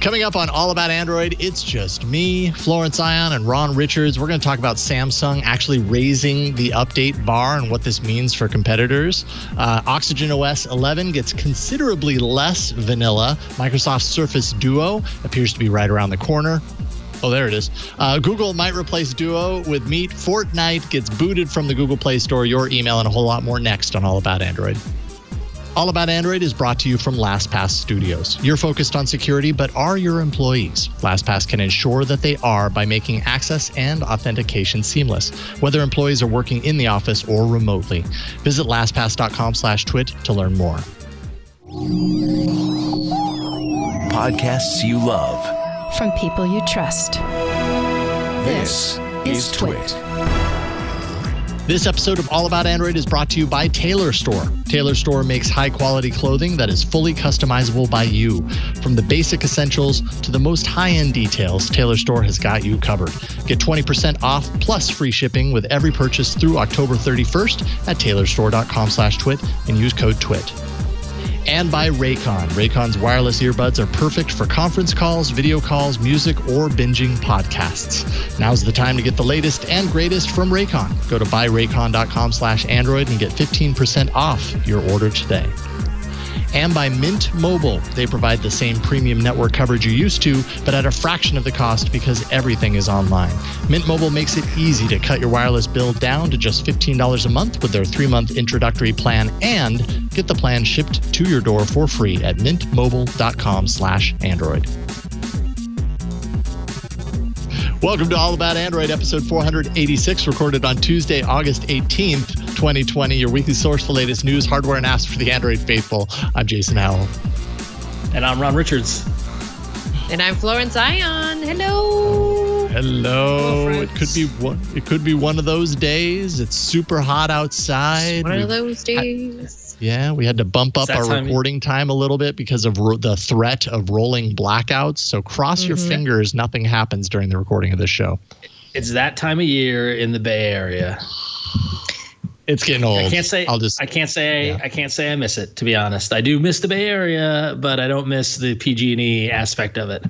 Coming up on All About Android, it's just me, Florence Ion, and Ron Richards. We're going to talk about Samsung actually raising the update bar and what this means for competitors. OxygenOS 11 gets considerably less vanilla. Microsoft's Surface Duo appears to be right around the corner. Oh, there it is. Google might replace Duo with Meet. Fortnite gets booted from the Google Play Store. Your email and a whole lot more next on All About Android. All About Android is brought to you from LastPass Studios. You're focused on security, but are your employees? LastPass can ensure that they are by making access and authentication seamless, whether employees are working in the office or remotely. Visit lastpass.com/twit to learn more. Podcasts you love. From people you trust. This is TWiT. This episode of All About Android is brought to you by Tailor Store. Tailor Store makes high-quality clothing that is fully customizable by you. From the basic essentials to the most high-end details, Tailor Store has got you covered. Get 20% off plus free shipping with every purchase through October 31st at tailorstore.com/twit and use code TWIT. And by Raycon. Raycon's wireless earbuds are perfect for conference calls, video calls, music, or binging podcasts. Now's the time to get the latest and greatest from Raycon. Go to buyraycon.com/Android and get 15% off your order today. And by Mint Mobile. They provide the same premium network coverage you used to, but at a fraction of the cost because everything is online. Mint Mobile makes it easy to cut your wireless bill down to just $15 a month with their 3-month introductory plan and get the plan shipped to your door for free at mintmobile.com/Android. Welcome to All About Android, episode 486, recorded on Tuesday, August 18th, 2020. Your weekly source for latest news, hardware, and apps for the Android faithful. I'm Jason Howell. And I'm Ron Richards. And I'm Florence Ion. Hello. Hello. It could be one of those days. It's super hot outside. One of those days. Yeah, we had to bump up our recording time a little bit because of the threat of rolling blackouts. So cross your fingers, nothing happens during the recording of this show. It's that time of year in the Bay Area. It's getting old. I can't say I miss it, to be honest. I do miss the Bay Area, but I don't miss the PG&E aspect of it.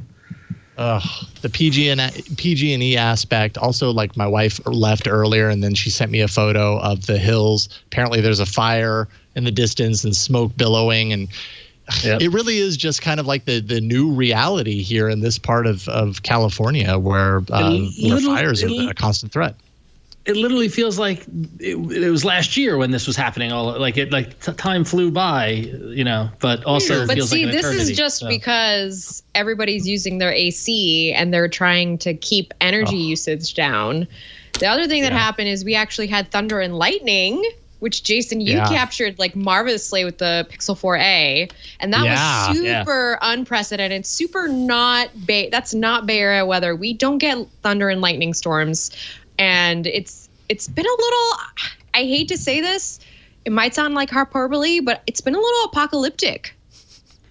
The PG&E aspect. Also, like, my wife left earlier and then she sent me a photo of the hills. Apparently there's a fire in the distance and smoke billowing, and it really is just kind of like the new reality here in this part of California where fires are a constant threat. It literally feels like it was last year when this was happening. Time flew by, but also it feels like an eternity. This is just because everybody's using their AC and they're trying to keep energy usage down. The other thing that happened is we actually had thunder and lightning, which, Jason, you captured like marvelously with the Pixel 4a, and that was super unprecedented, super that's not Bay Area weather. We don't get thunder and lightning storms, and it's been a little, I hate to say this, it might sound like hyperbole, but it's been a little apocalyptic.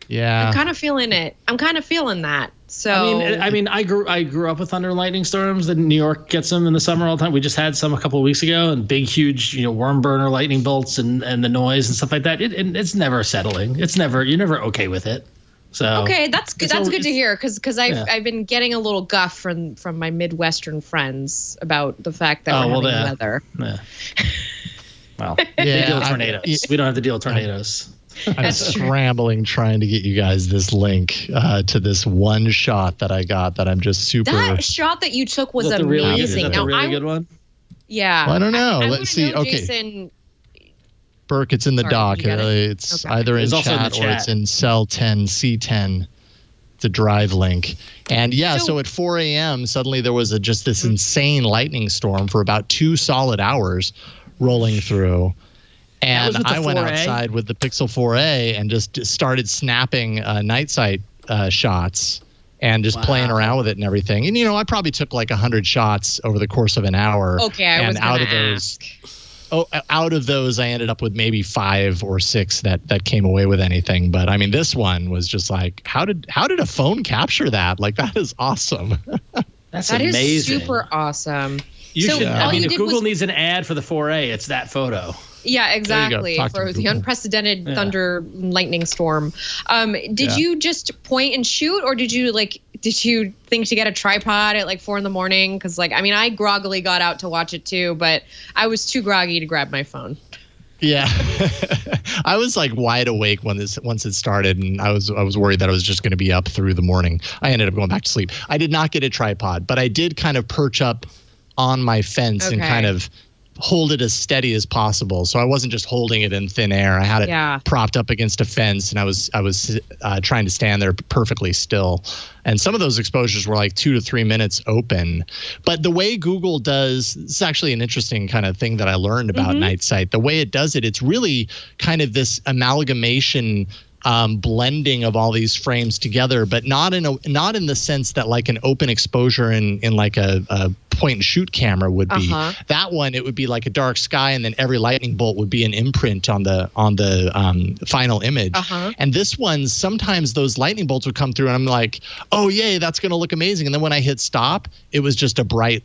Yeah, I'm kind of feeling it. I'm kind of feeling that. So I mean, I grew up with thunder and lightning storms. New York gets them in the summer all the time. We just had some a couple of weeks ago, and big, huge, worm burner lightning bolts and the noise and stuff like that. It's never settling. You're never okay with it. So okay, that's good. That's good to hear because I've been getting a little guff from my Midwestern friends about the fact that we're having weather. Yeah. Well, they deal with tornadoes. We don't have to deal with tornadoes. I'm scrambling trying to get you guys this link to this one shot that I got that I'm just super. That shot that you took was amazing. Is that the really good one? Yeah. Well, I don't know. Let's see. Okay. Jason, Burke, it's in the doc. It's either in chat or it's in cell 10, C10. It's a drive link. And so at 4 a.m., suddenly there was just this insane lightning storm for about 2 solid hours rolling through. And I went outside with the Pixel 4a and just started snapping night sight shots and just playing around with it and everything. And, I probably took like 100 shots over the course of an hour. Okay, I was going to ask. Out of those, I ended up with maybe 5 or 6 that came away with anything. But I mean, this one was just like, how did a phone capture that? Like, that is awesome. That is super awesome. If Google needs an ad for the 4A, it's that photo. Yeah, exactly. For the unprecedented thunder lightning storm. Did you just point and shoot, or did you think to get a tripod at like 4 a.m? Because I groggily got out to watch it too, but I was too groggy to grab my phone. Yeah, I was like wide awake once it started, and I was worried that I was just going to be up through the morning. I ended up going back to sleep. I did not get a tripod, but I did kind of perch up on my fence and kind of hold it as steady as possible. So I wasn't just holding it in thin air. I had it propped up against a fence, and I was trying to stand there perfectly still. And some of those exposures were like 2 to 3 minutes open. But the way Google does, it's actually an interesting kind of thing that I learned about Night Sight. The way it does it, it's really kind of this amalgamation blending of all these frames together, but not in the sense that like an open exposure in like a point and shoot camera would be. That one, it would be like a dark sky, and then every lightning bolt would be an imprint on the final image. And this one, sometimes those lightning bolts would come through, and I'm like, oh yay, that's going to look amazing. And then when I hit stop, it was just a bright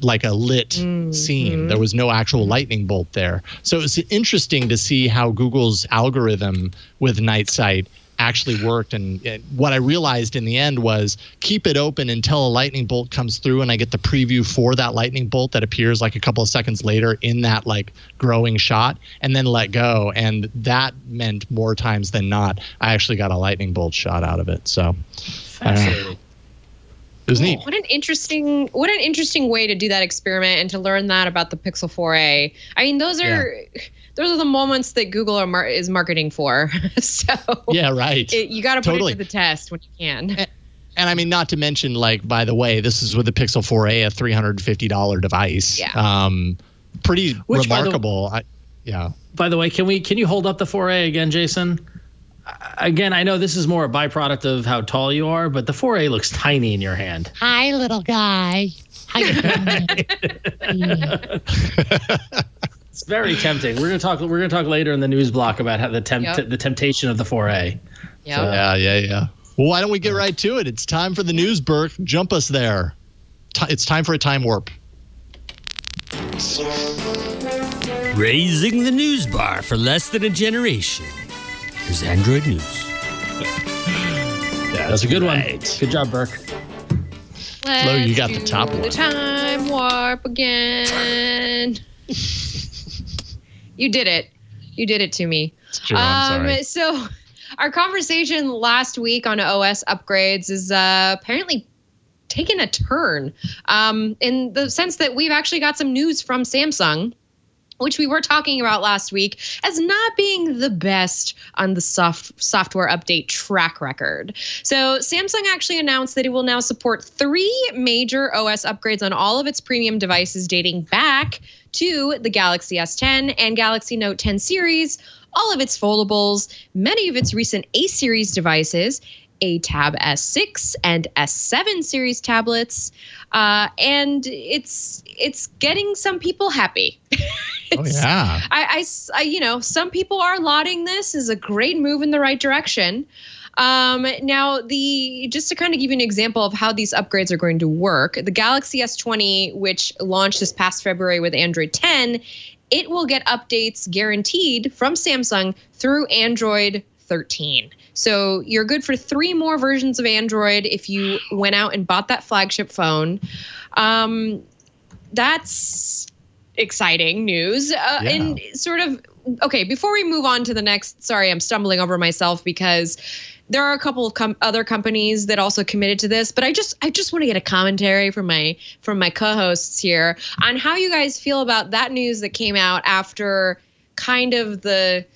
like a lit scene. There was no actual lightning bolt there. So it's interesting to see how Google's algorithm with Night Sight actually worked. And what I realized in the end was keep it open until a lightning bolt comes through, and I get the preview for that lightning bolt that appears like a couple of seconds later in that like growing shot, and then let go. And that meant more times than not, I actually got a lightning bolt shot out of it. So fascinating. It was neat. What an interesting way to do that experiment and to learn that about the Pixel 4a. I mean, those are the moments that Google is marketing for. So yeah, right. You got to put it to the test when you can. And I mean, not to mention, like, by the way, this is with the Pixel 4a, a $350 device. Yeah. Pretty remarkable. By the way, can you hold up the 4a again, Jason? Again, I know this is more a byproduct of how tall you are, but the 4a looks tiny in your hand. Hi, little guy. It's very tempting. We're gonna talk later in the news block about how the temptation of the 4a. Yeah. So. Yeah. Well, why don't we get right to it? It's time for the news, Burke. Jump us there. It's time for a time warp. Raising the news bar for less than a generation. Here's Android News. That's a good one. Good job, Burke. Flo, you got the top one. The time warp again. You did it. You did it to me. It's true. I'm sorry. So our conversation last week on OS upgrades is apparently taken a turn in the sense that we've actually got some news from Samsung, which we were talking about last week as not being the best on the software update track record. So Samsung actually announced that it will now support 3 major OS upgrades on all of its premium devices dating back to the Galaxy S10 and Galaxy Note 10 series, all of its foldables, many of its recent A series devices, a Tab S6 and S7 series tablets, and it's getting some people happy. Oh yeah. I some people are lauding this as a great move in the right direction. Now, just to kind of give you an example of how these upgrades are going to work, the Galaxy S20, which launched this past February with Android 10, it will get updates guaranteed from Samsung through Android 13. So you're good for 3 more versions of Android if you went out and bought that flagship phone. That's exciting news. And sort of, okay, before we move on to the next, sorry, I'm stumbling over myself because there are a couple of other companies that also committed to this, but I just want to get a commentary from my co-hosts here on how you guys feel about that news that came out after kind of the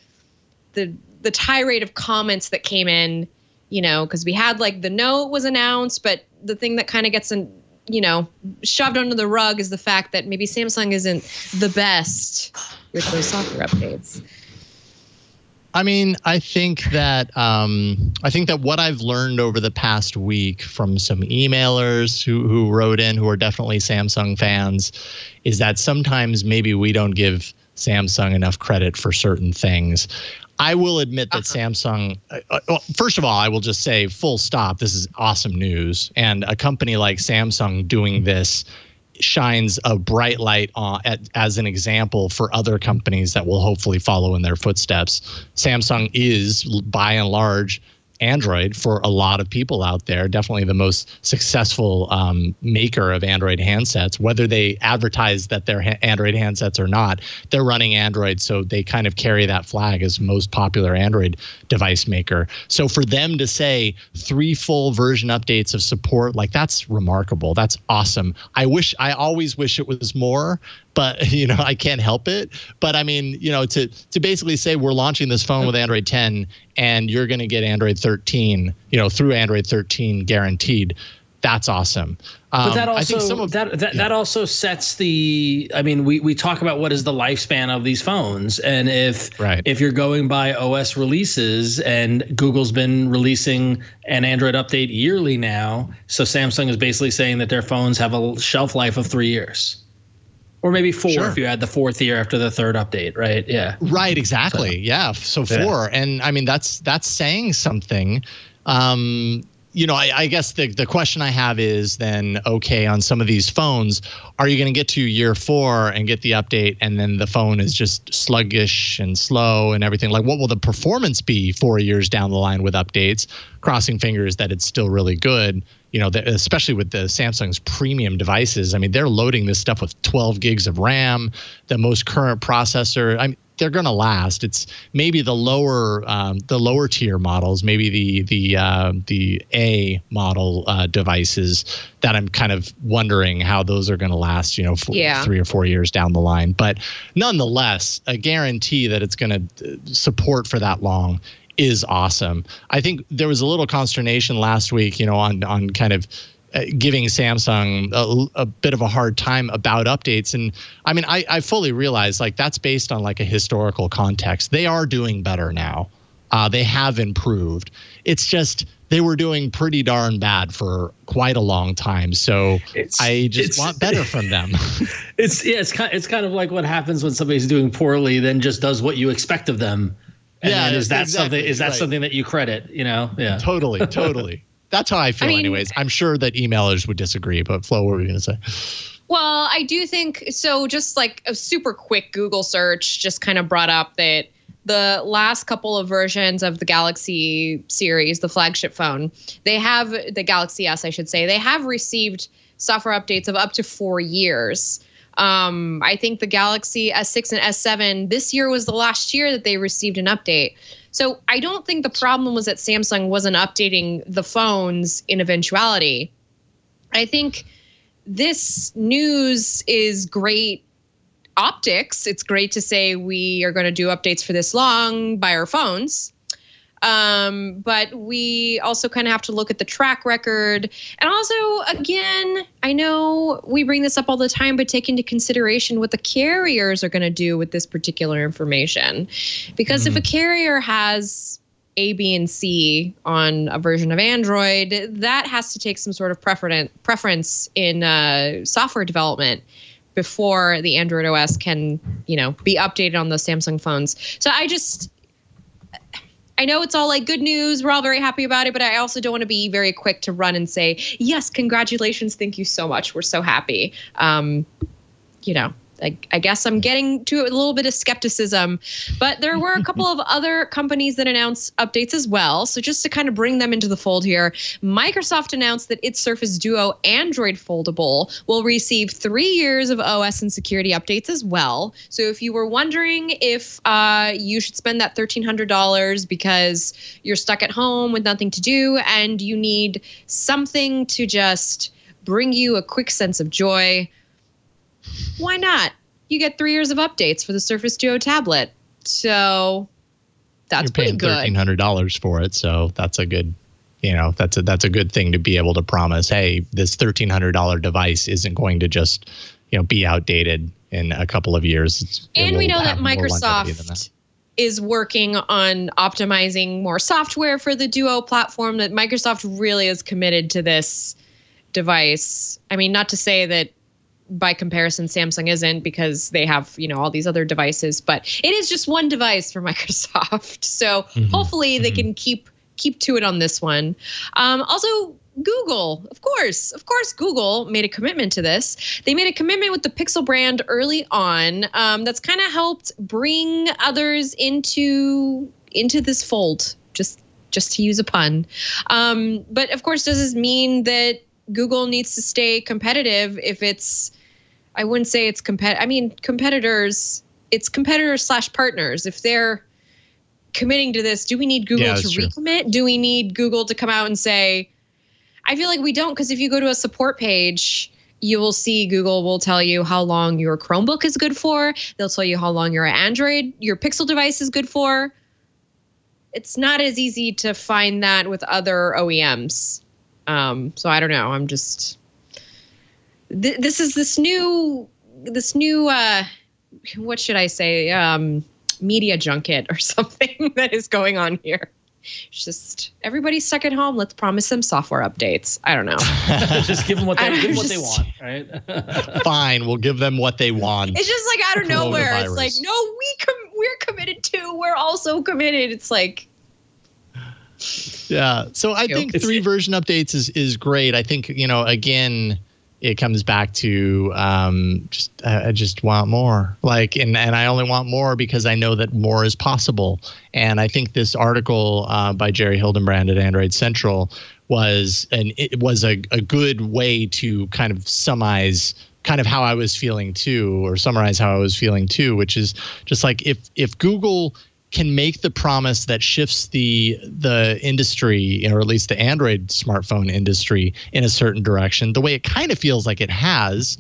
tirade of comments that came in, because we had like the Note was announced, but the thing that kind of gets shoved under the rug is the fact that maybe Samsung isn't the best with those software updates. I mean, I think that what I've learned over the past week from some emailers who wrote in, who are definitely Samsung fans, is that sometimes maybe we don't give Samsung enough credit for certain things. I will admit that Samsung, first of all, I will just say full stop. This is awesome news. And a company like Samsung doing this shines a bright light as an example for other companies that will hopefully follow in their footsteps. Samsung is, by and large, Android for a lot of people out there, definitely the most successful maker of Android handsets. Whether they advertise that they're Android handsets or not, they're running Android, so they kind of carry that flag as most popular Android device maker. So for them to say 3 full version updates of support, like, that's remarkable. That's awesome. I always wish it was more, but I can't help it. But I mean, to basically say we're launching this phone with Android 10 and you're going to get Android 13, through Android 13 guaranteed. That's awesome. But that also, I think that also sets the. I mean, we talk about what is the lifespan of these phones, and if you're going by OS releases, and Google's been releasing an Android update yearly now, so Samsung is basically saying that their phones have a shelf life of 3 years. Or maybe 4 if you add the 4th year after the 3rd update, right? Yeah. Right, exactly. Yeah. So 4. And I mean, that's saying something. I guess the question I have is then, okay, on some of these phones, are you going to get to year 4 and get the update and then the phone is just sluggish and slow and everything? Like, what will the performance be 4 years down the line with updates? Crossing fingers that it's still really good. Especially with the Samsung's premium devices. I mean, they're loading this stuff with 12 gigs of RAM, the most current processor. I mean, they're going to last. It's maybe the lower tier models, maybe the A model devices that I'm kind of wondering how those are going to last, 3 or 4 years down the line. But nonetheless, a guarantee that it's going to support for that long is awesome. I think there was a little consternation last week, on kind of giving Samsung a bit of a hard time about updates. And I mean, I fully realize, like, that's based on like a historical context. They are doing better now. They have improved. It's just they were doing pretty darn bad for quite a long time. So I just want better from them. It's kind of like what happens when somebody's doing poorly, then just does what you expect of them. And is that something that you credit? Yeah. Totally. That's how I feel, anyways. I'm sure that emailers would disagree, but Flo, what were you going to say? Well, I do think so. Just like a super quick Google search just kind of brought up that the last couple of versions of the Galaxy series, the flagship phone, they have the Galaxy S, I should say, they have received software updates of up to 4 years. I think the Galaxy S6 and S7 this year was the last year that they received an update. So I don't think the problem was that Samsung wasn't updating the phones in eventuality. I think this news is great optics. It's great to say we are going to do updates for this long by our phones. But we also kind of have to look at the track record. And also, again, I know we bring this up all the time, but take into consideration what the carriers are going to do with this particular information. Because if a carrier has A, B, and C on a version of Android, that has to take some sort of preference in software development before the Android OS can, be updated on those Samsung phones. So I know it's all like good news. We're all very happy about it, but I also don't want to be very quick to run and say, yes, congratulations. Thank you so much. We're so happy. I guess I'm getting to a little bit of skepticism, but there were a couple of other companies that announced updates as well. So just to kind of bring them into the fold here, Microsoft announced that its Surface Duo Android foldable will receive 3 years of OS and security updates as well. So if you were wondering if you should spend that $1,300 because you're stuck at home with nothing to do and you need something to just bring you a quick sense of joy, why not? You get 3 years of updates for the Surface Duo tablet. So that's pretty good. You're paying $1,300 for it. So that's a good, that's a good thing to be able to promise, hey, this $1,300 device isn't going to just, be outdated in a couple of years. And we know that Microsoft is working on optimizing more software for the Duo platform, that Microsoft really is committed to this device. I mean, not to say that by comparison, Samsung isn't, because they have, all these other devices, but it is just one device for Microsoft. So hopefully they can keep to it on this one. Also, Google, of course, Google made a commitment to this. They made a commitment with the Pixel brand early on. That's kind of helped bring others into this fold. Just to use a pun. But of course, does this mean that Google needs to stay competitive? If it's, I wouldn't say it's competitors. It's competitors/partners. If they're committing to this, do we need Google to recommit? Do we need Google to come out and say? I feel like we don't, because if you go to a support page, you will see Google will tell you how long your Chromebook is good for. They'll tell you how long your Pixel device is good for. It's not as easy to find that with other OEMs. So I don't know. I'm just this new what should I say? Media junket or something that is going on here. It's just everybody's stuck at home. Let's promise them software updates. I don't know. Just give them what they want, right? Fine, we'll give them what they want. It's just like out of nowhere. It's like, no, we're committed too. We're also committed. It's like, yeah. So I think 3 version updates is great. I think, again, it comes back to I just want more. And I only want more because I know that more is possible. And I think this article by Jerry Hildenbrand at Android Central was a good way to kind of summarize kind of how I was feeling too, which is just like if Google can make the promise that shifts the industry, or at least the Android smartphone industry, in a certain direction, the way it kind of feels like it has,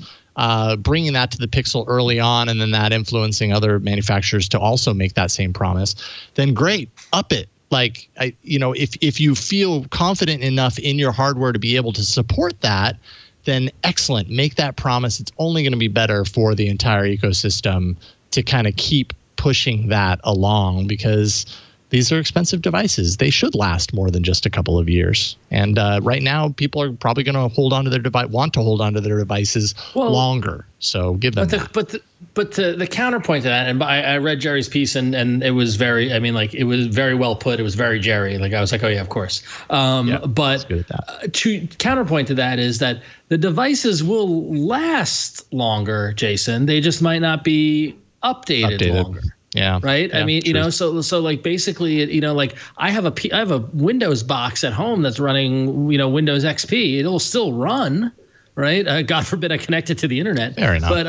bringing that to the Pixel early on, and then that influencing other manufacturers to also make that same promise, then great, up it. If you feel confident enough in your hardware to be able to support that, then excellent. Make that promise. It's only going to be better for the entire ecosystem to kind of keep pushing that along, because these are expensive devices. They should last more than just a couple of years. And right now, people are probably going to want to hold on to their devices longer. So give them that. But the counterpoint to that, and I read Jerry's piece, and it was very, it was very well put. It was very Jerry. I was like, oh yeah, of course. But to counterpoint to that is that the devices will last longer, Jason. They just might not be updated longer. Yeah. Right. Yeah, so basically, I have a Windows box at home that's running, Windows XP. It'll still run. Right. God forbid I connect it to the internet. Fair enough. But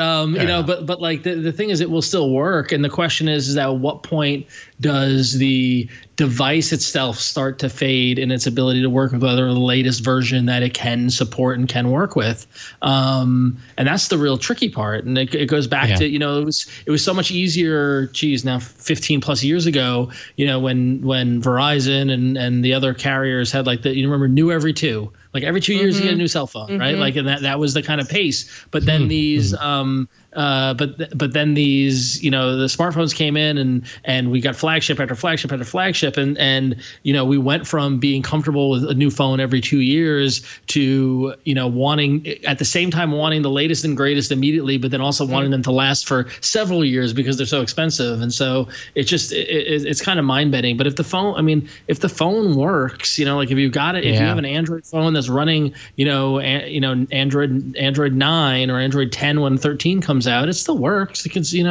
the thing is, it will still work. And the question is at what point does the device itself start to fade in its ability to work with the latest version that it can support and can work with? And that's the real tricky part. And it goes back to, it was so much easier, now 15 plus years ago, when Verizon and the other carriers had remember new every 2. Every 2 years you get a new cell phone, right? And that was the kind of pace. But then these but then these, the smartphones came in and we got flagship after flagship after flagship, and we went from being comfortable with a new phone every 2 years to wanting at the same time wanting the latest and greatest immediately, but then also wanting them to last for several years because they're so expensive. And so it's kind of mind bending. But if the phone works, if you've got it, if you have an Android phone that's running, Android 9 or Android 10 when 13 comes out, it still works. Because I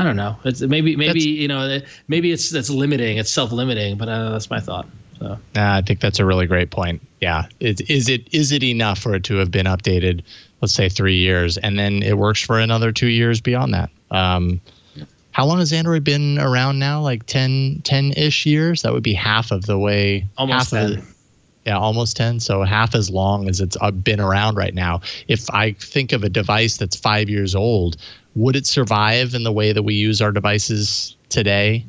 don't know. It's maybe it's limiting. It's self-limiting. But that's my thought. So I think that's a really great point. Yeah, is it enough for it to have been updated? Let's say 3 years, and then it works for another 2 years beyond that. How long has Android been around now? 10-ish years. That would be half of the way. Almost 10. Yeah, almost 10. So half as long as it's been around right now. If I think of a device that's 5 years old, would it survive in the way that we use our devices today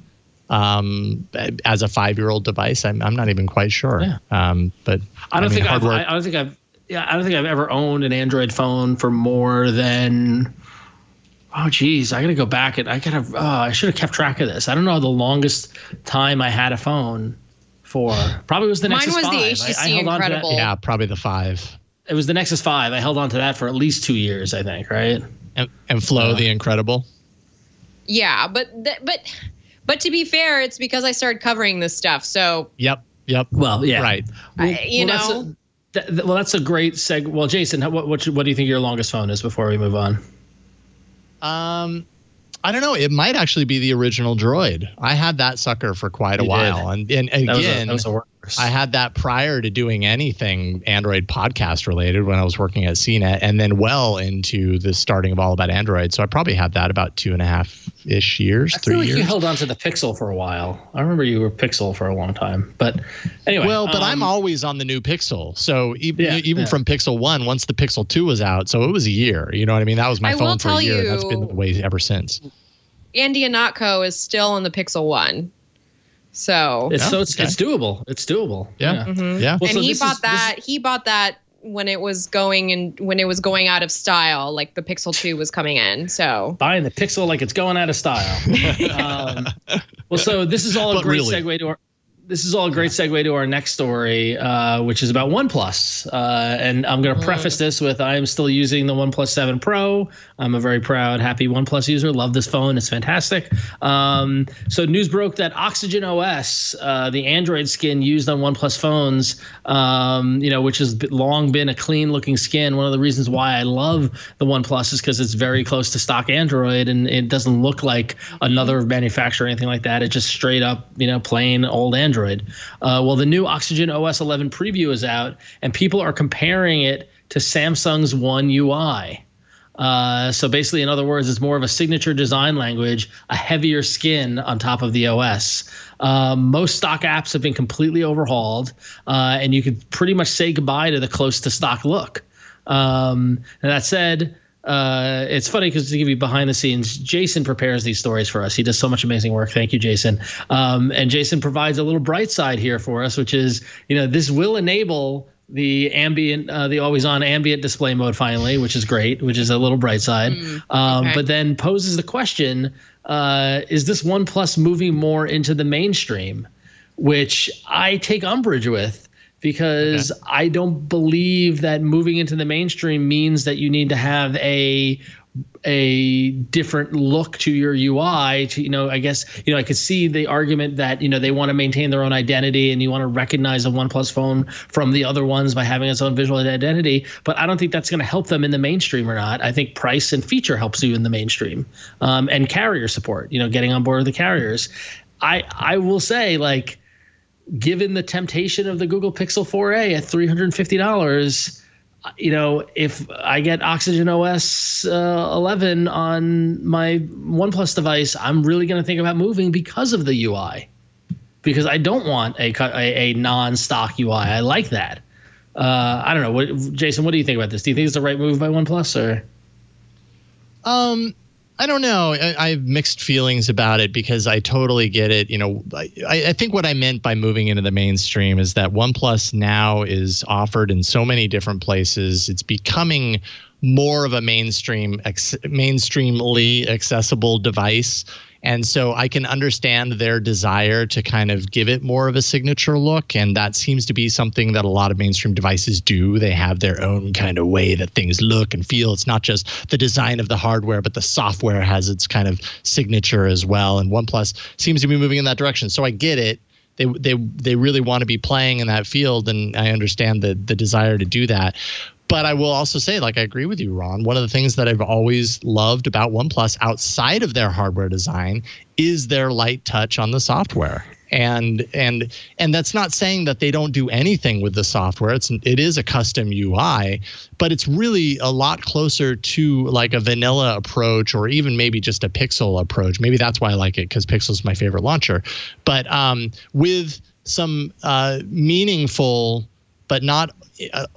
as a 5-year-old device? I'm not even quite sure. Yeah. But I don't think I've ever owned an Android phone for more than. Oh geez, I gotta go back and I should have kept track of this. I don't know the longest time I had a phone. Probably was the Nexus 5. Mine was the HTC Incredible. Yeah, probably the 5. It was the Nexus 5. I held on to that for at least 2 years, I think, right? And Flo, the Incredible. Yeah, but to be fair, it's because I started covering this stuff. So Yep. Well, yeah, right. Well, that's a great seg. Well, Jason, what do you think your longest phone is before we move on? I don't know. It might actually be the original Droid. I had that sucker for quite a while. And again, that was a workhorse. I had that prior to doing anything Android podcast related when I was working at CNET, and then well into the starting of All About Android. So I probably had that about 2.5-ish years, 3 years. I feel like you held on to the Pixel for a while. I remember you were Pixel for a long time. But anyway. Well, but I'm always on the new Pixel. So even from Pixel 1, once the Pixel 2 was out, so it was a year. You know what I mean? That was my phone for a year. That's been the way ever since. Andy Anatko is still on the Pixel 1. So it's doable. It's doable. Yeah. Mm-hmm. Yeah. Well, and he bought that when it was going out of style, like the Pixel 2 was coming in. So buying the Pixel like it's going out of style. Well, so this is all a great segue to our. This is all a great segue to our next story, which is about OnePlus. And I'm going to preface this with I am still using the OnePlus 7 Pro. I'm a very proud, happy OnePlus user. Love this phone. It's fantastic. So news broke that OxygenOS, the Android skin used on OnePlus phones, which has long been a clean-looking skin. One of the reasons why I love the OnePlus is because it's very close to stock Android, and it doesn't look like another manufacturer or anything like that. It's just straight up, plain old Android. Well, the new OxygenOS 11 preview is out, and people are comparing it to Samsung's One UI. So basically, in other words, it's more of a signature design language, a heavier skin on top of the OS. Most stock apps have been completely overhauled, and you could pretty much say goodbye to the close to stock look. And that said, it's funny because to give you behind the scenes, Jason prepares these stories for us. He does so much amazing work. Thank you, Jason. And Jason provides a little bright side here for us, which is, this will enable the ambient, the always on ambient display mode finally, which is great, which is a little bright side. Okay. But then poses the question, is this OnePlus moving more into the mainstream, which I take umbrage with. Because I don't believe that moving into the mainstream means that you need to have a different look to your UI. I guess I could see the argument that they want to maintain their own identity and you want to recognize a OnePlus phone from the other ones by having its own visual identity. But I don't think that's going to help them in the mainstream or not. I think price and feature helps you in the mainstream, and carrier support. Getting on board with the carriers. I will say given the temptation of the Google Pixel 4a at $350, if I get OxygenOS 11 on my OnePlus device, I'm really going to think about moving because of the UI. Because I don't want a non-stock UI. I like that. I don't know. Jason, what do you think about this? Do you think it's the right move by OnePlus or? I don't know. I have mixed feelings about it because I totally get it. I think what I meant by moving into the mainstream is that OnePlus now is offered in so many different places. It's becoming more of a mainstreamly accessible device. And so I can understand their desire to kind of give it more of a signature look. And that seems to be something that a lot of mainstream devices do. They have their own kind of way that things look and feel. It's not just the design of the hardware, but the software has its kind of signature as well. And OnePlus seems to be moving in that direction. So I get it. They really want to be playing in that field. And I understand the desire to do that. But I will also say, I agree with you, Ron. One of the things that I've always loved about OnePlus outside of their hardware design is their light touch on the software. And that's not saying that they don't do anything with the software. It is a custom UI, but it's really a lot closer to a vanilla approach or even maybe just a Pixel approach. Maybe that's why I like it, because Pixel is my favorite launcher. But with some meaningful but not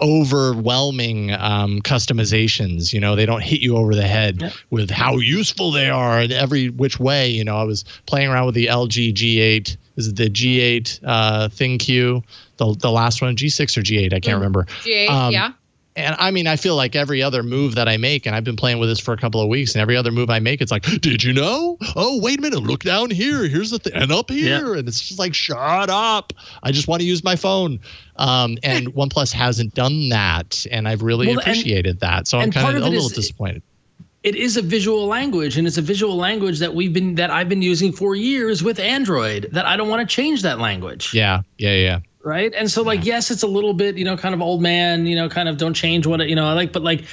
overwhelming customizations. They don't hit you over the head with how useful they are in every which way. I was playing around with the LG G8. Is it the G8 ThinQ? The last one, G6 or G8? I can't remember. G8, yeah. And I mean, I feel like every other move that I make, and I've been playing with this for a couple of weeks, and every other move I make, it's like, did you know? Oh, wait a minute, look down here. Here's the thing, and up here. And it's just like, shut up. I just want to use my phone. And OnePlus hasn't done that, and I've really appreciated that. So I'm kind of a little disappointed. It is a visual language, and it's a visual language that I've been using for years with Android, that I don't want to change that language. Yeah. Right. And so like, yes, it's a little bit, kind of old man, kind of don't change what, I like. But like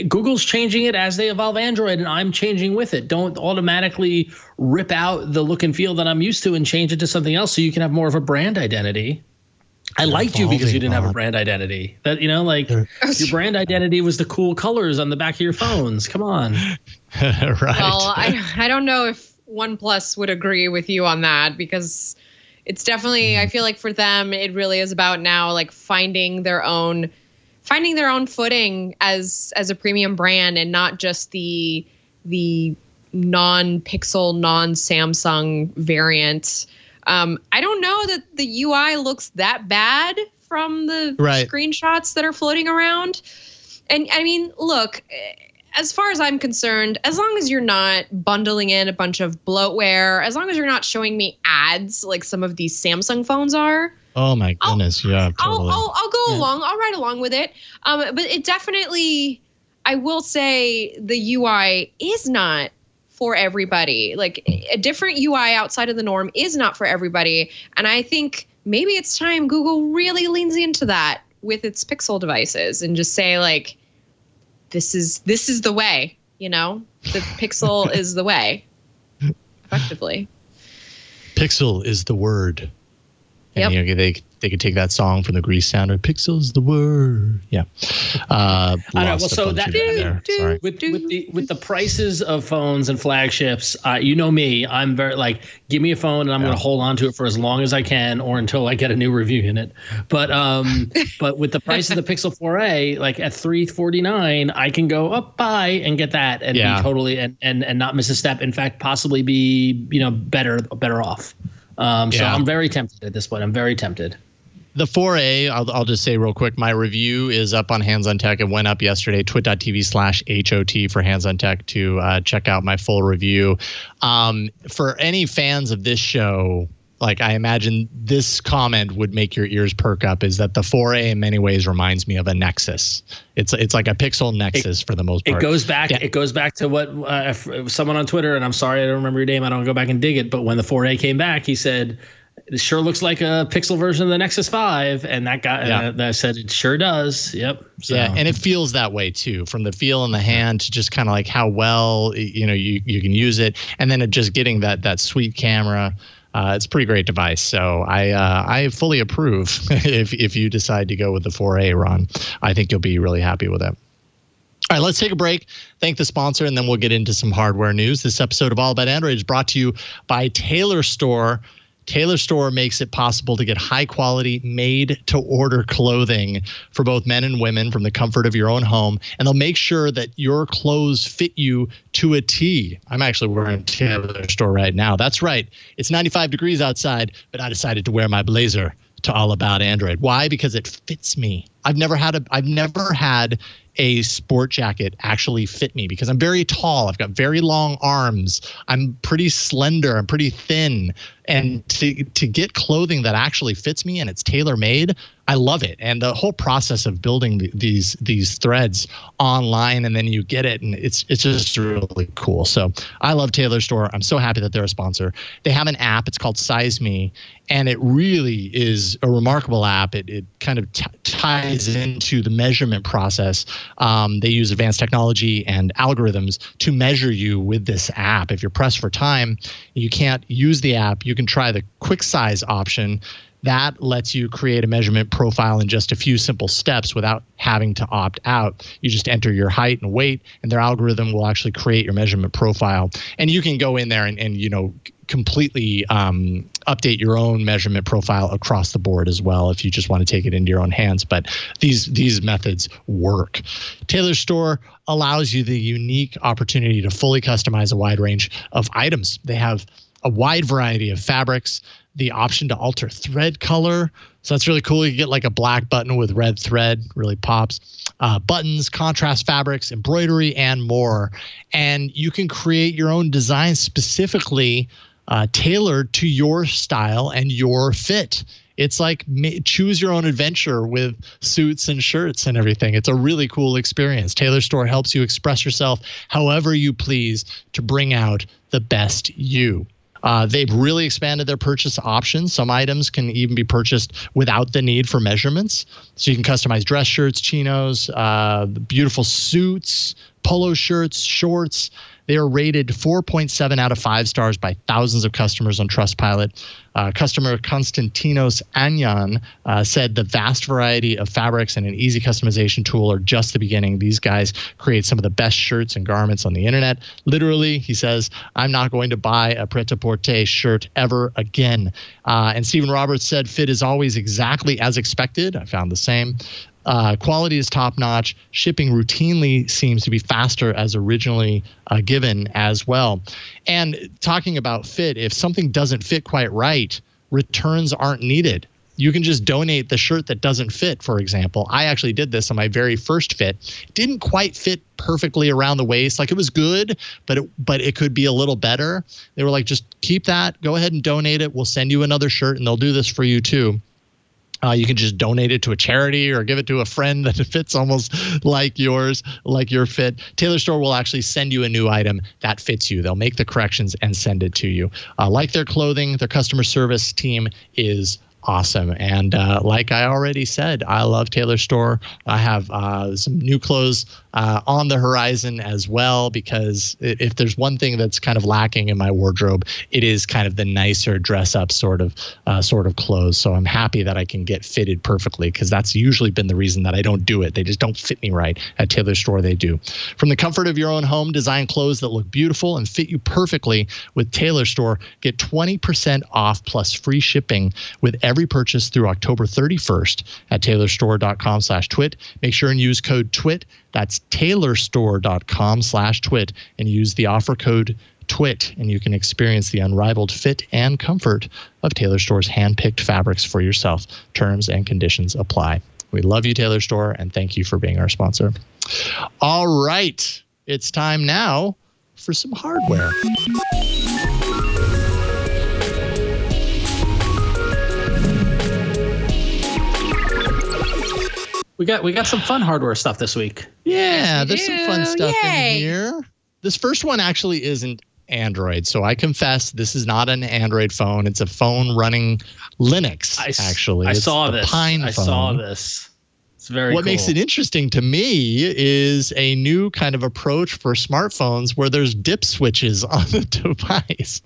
Google's changing it as they evolve Android, and I'm changing with it. Don't automatically rip out the look and feel that I'm used to and change it to something else so you can have more of a brand identity. I liked you because you didn't have a brand identity. That, your brand identity was the cool colors on the back of your phones. Come on. Right. Well, I don't know if OnePlus would agree with you on that, because it's definitely, I feel like for them, it really is about now like finding their own footing as a premium brand, and not just the non-Pixel, non-Samsung variant. I don't know that the UI looks that bad from the screenshots that are floating around. And I mean, look, as far as I'm concerned, as long as you're not bundling in a bunch of bloatware, as long as you're not showing me ads like some of these Samsung phones are. Oh my goodness, totally. I'll go along. I'll ride along with it. But it definitely, I will say, the UI is not for everybody. Like a different UI outside of the norm is not for everybody. And I think maybe it's time Google really leans into that with its Pixel devices and just say like, this is the way, the Pixel is the way, effectively. Pixel is the word. And yep. They could take that song from the Grease sounder. Pixel's the word. Yeah. I know. Well, so that Sorry. With the prices of phones and flagships, you know me, I'm very like, give me a phone and I'm going to hold on to it for as long as I can, or until I get a new review unit. But with the price of the Pixel 4a, like at $349, I can go up, buy, and get that and be totally and not miss a step. In fact, possibly be better off. So I'm very tempted at this point. I'm very tempted. The 4A, I'll just say real quick, my review is up on Hands on Tech. It went up yesterday, twit.tv/HOT for Hands on Tech to check out my full review. For any fans of this show, like I imagine this comment would make your ears perk up, is that the 4A in many ways reminds me of a Nexus. It's like a Pixel Nexus for the most part. It goes back to what someone on Twitter, and I'm sorry I don't remember your name, I don't go back and dig it, but when the 4A came back, he said, it sure looks like a Pixel version of the Nexus 5, and that guy that said it sure does. Yep. So. Yeah, and it feels that way too, from the feel in the hand to just kind of like how well you can use it, and then it just getting that sweet camera. It's a pretty great device, so I fully approve if you decide to go with the 4A, Ron. I think you'll be really happy with it. All right, let's take a break, thank the sponsor, and then we'll get into some hardware news. This episode of All About Android is brought to you by Tailor Store. Tailor Store makes it possible to get high-quality, made-to-order clothing for both men and women from the comfort of your own home, and they'll make sure that your clothes fit you to a T. I'm actually wearing Tailor Store right now. That's right. It's 95 degrees outside, but I decided to wear my blazer to All About Android. Why? Because it fits me. I've never had a sport jacket actually fit me because I'm very tall. I've got very long arms. I'm pretty slender. I'm pretty thin. And to get clothing that actually fits me and it's tailor-made, I love it. And the whole process of building these threads online, and then you get it, and it's just really cool. So I love Tailor Store. I'm so happy that they're a sponsor. They have an app. It's called Size Me, and it really is a remarkable app. It kind of ties into the measurement process. They use advanced technology and algorithms to measure you with this app. If you're pressed for time, you can't use the app. You can try the quick size option. That lets you create a measurement profile in just a few simple steps without having to opt out. You just enter your height and weight, and their algorithm will actually create your measurement profile. And you can go in there and completely update your own measurement profile across the board as well if you just want to take it into your own hands. But these methods work. Tailor Store allows you the unique opportunity to fully customize a wide range of items. They have a wide variety of fabrics, the option to alter thread color. So that's really cool. You get like a black button with red thread, really pops. Buttons, contrast fabrics, embroidery, and more. And you can create your own design specifically tailored to your style and your fit. It's like choose your own adventure with suits and shirts and everything. It's a really cool experience. Tailor Store helps you express yourself however you please to bring out the best you. They've really expanded their purchase options. Some items can even be purchased without the need for measurements. So you can customize dress shirts, chinos, beautiful suits, polo shirts, shorts. They are rated 4.7 out of 5 stars by thousands of customers on Trustpilot. Customer Konstantinos Anyan said the vast variety of fabrics and an easy customization tool are just the beginning. These guys create some of the best shirts and garments on the internet. Literally, he says, I'm not going to buy a pret-a-porter shirt ever again. And Stephen Roberts said, fit is always exactly as expected. I found the same. Quality is top-notch. Shipping routinely seems to be faster as originally given as well. And talking about fit, if something doesn't fit quite right, returns aren't needed. You can just donate the shirt that doesn't fit, for example. I actually did this on my very first fit. It didn't quite fit perfectly around the waist. Like, it was good, but it could be a little better. They were like, just keep that. Go ahead and donate it. We'll send you another shirt, and they'll do this for you too. You can just donate it to a charity or give it to a friend that fits almost like yours, like your fit. Tailor Store will actually send you a new item that fits you. They'll make the corrections and send it to you. Like their clothing, their customer service team is awesome. And like I already said, I love Tailor Store. I have some new clothes on the horizon as well, because if there's one thing that's kind of lacking in my wardrobe, it is kind of the nicer dress up sort of clothes. So I'm happy that I can get fitted perfectly, because that's usually been the reason that I don't do it. They just don't fit me right. At Tailor Store, they do. From the comfort of your own home, design clothes that look beautiful and fit you perfectly with Tailor Store. Get 20% off plus free shipping with every purchase through October 31st at tailorstore.com/twit. Make sure and use code TWIT. That's tailorstore.com/twit, and use the offer code TWIT, and you can experience the unrivaled fit and comfort of Tailor Store's hand-picked fabrics for yourself. Terms and conditions apply. We love you, Tailor Store, and thank you for being our sponsor. All right, it's time now for some hardware. We got some fun hardware stuff this week. Yeah, there's some fun stuff in here. This first one actually isn't Android, so I confess this is not an Android phone. It's a phone running Linux. Actually, I saw this. PinePhone. I saw this. It's very What cool. makes it interesting to me is a new kind of approach for smartphones where there's dip switches on the device.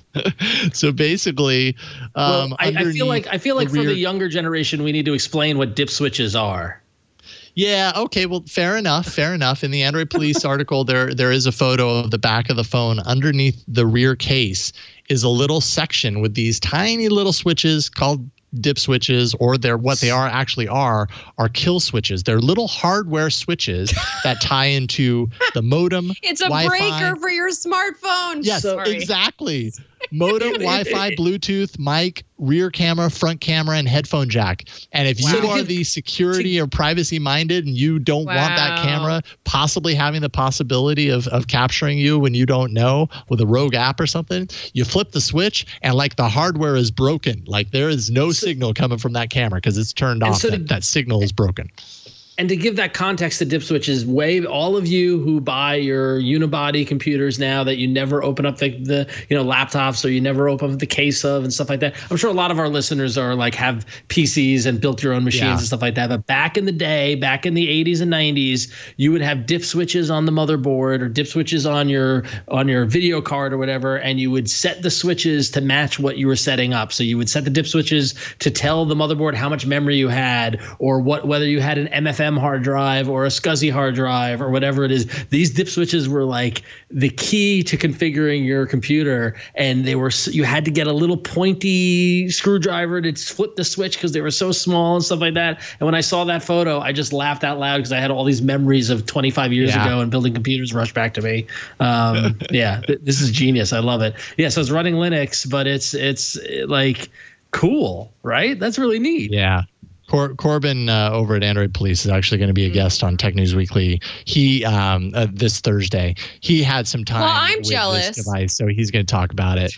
So basically, I feel like for the younger generation, we need to explain what dip switches are. Yeah. Okay. Well, fair enough. Fair enough. In the Android Police article, there is a photo of the back of the phone. Underneath the rear case is a little section with these tiny little switches called dip switches, or what they are kill switches. They're little hardware switches that tie into the modem. It's a Wi-Fi. breaker for your smartphone. Yes, exactly. Modem, Wi-Fi, Bluetooth, mic, rear camera, front camera, and headphone jack. And if you are the security or privacy minded and you don't want that camera possibly having the possibility of capturing you when you don't know with a rogue app or something, you flip the switch and like the hardware is broken. Like there is no signal coming from that camera because it's turned off. So that signal is broken. And to give that context to dip switches, all of you who buy your unibody computers now that you never open up the laptops, or you never open up the case of and stuff like that. I'm sure a lot of our listeners are like have PCs and built your own machines and stuff like that. But back in the day, back in the 80s and 90s, you would have dip switches on the motherboard or dip switches on your video card or whatever, and you would set the switches to match what you were setting up. So you would set the dip switches to tell the motherboard how much memory you had, or whether you had an MFM hard drive or a SCSI hard drive or whatever it is. These dip switches were like the key to configuring your computer, and you had to get a little pointy screwdriver to flip the switch because they were so small and stuff like that. And when I saw that photo, I just laughed out loud because I had all these memories of 25 years ago and building computers rush back to me. This is genius. I love it. Yeah, so it's running Linux, but it's like cool, right? That's really neat. Yeah. Corbin over at Android Police is actually going to be a guest on Tech News Weekly. He this Thursday. He had some time. Well, I'm with jealous. This device, so he's going to talk about it.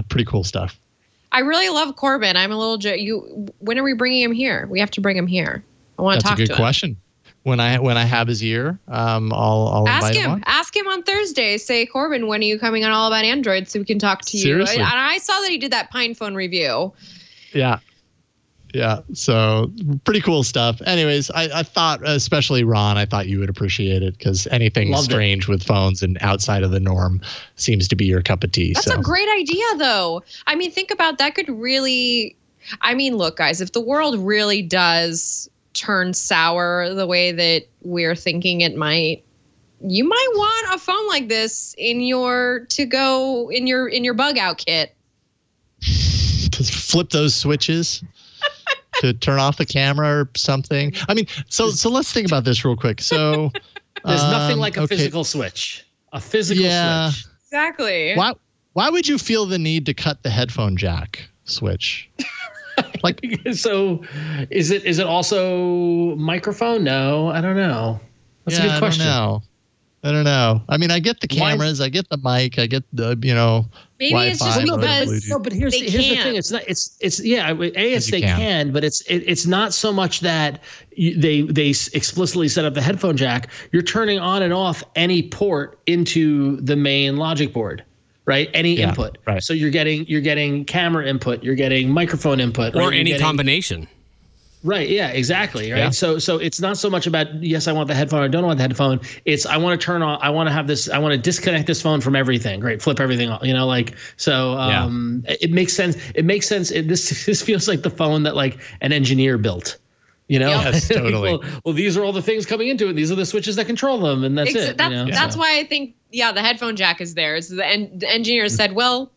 Pretty cool stuff. I really love Corbin. I'm a little. When are we bringing him here? We have to bring him here. I want to talk to him. That's a good question. When I have his ear, I'll ask invite him. him on. Ask ask him on Thursday. Say, Corbin, when are you coming on All About Android so we can talk to you? Seriously. And I saw that he did that PinePhone review. Yeah. Yeah. So pretty cool stuff. Anyways, I thought, especially Ron, I thought you would appreciate it because anything strange with phones and outside of the norm seems to be your cup of tea. That's a great idea, though. I mean, think about that. Could really, I mean, look, guys, if the world really does turn sour the way that we're thinking it might, you might want a phone like this in your bug out kit. To flip those switches. To turn off the camera or something. I mean, so let's think about this real quick. So there's nothing like a physical switch. A physical switch. Exactly. Why would you feel the need to cut the headphone jack switch? Like, so is it also microphone? No, I don't know. That's a good question. I don't know. I mean, I get the cameras, I get the mic, I get the, maybe Wi-Fi, it's just because no, but here's the thing. It's not. They can, but it's not so much that they explicitly set up the headphone jack. You're turning on and off any port into the main logic board, right? Any input. Right. So you're getting camera input, you're getting microphone input, or right? any combination. Right. Yeah, exactly. Right. Yeah. So it's not so much about, yes, I want the headphone. I don't want the headphone. It's, I want to turn on, I want to have this, I want to disconnect this phone from everything. Great. Flip everything off, it makes sense. It makes sense. This feels like the phone that like an engineer built, Yes, totally. well, these are all the things coming into it. These are the switches that control them. And that's it. That's why I think, the headphone jack is there. The engineer said, well,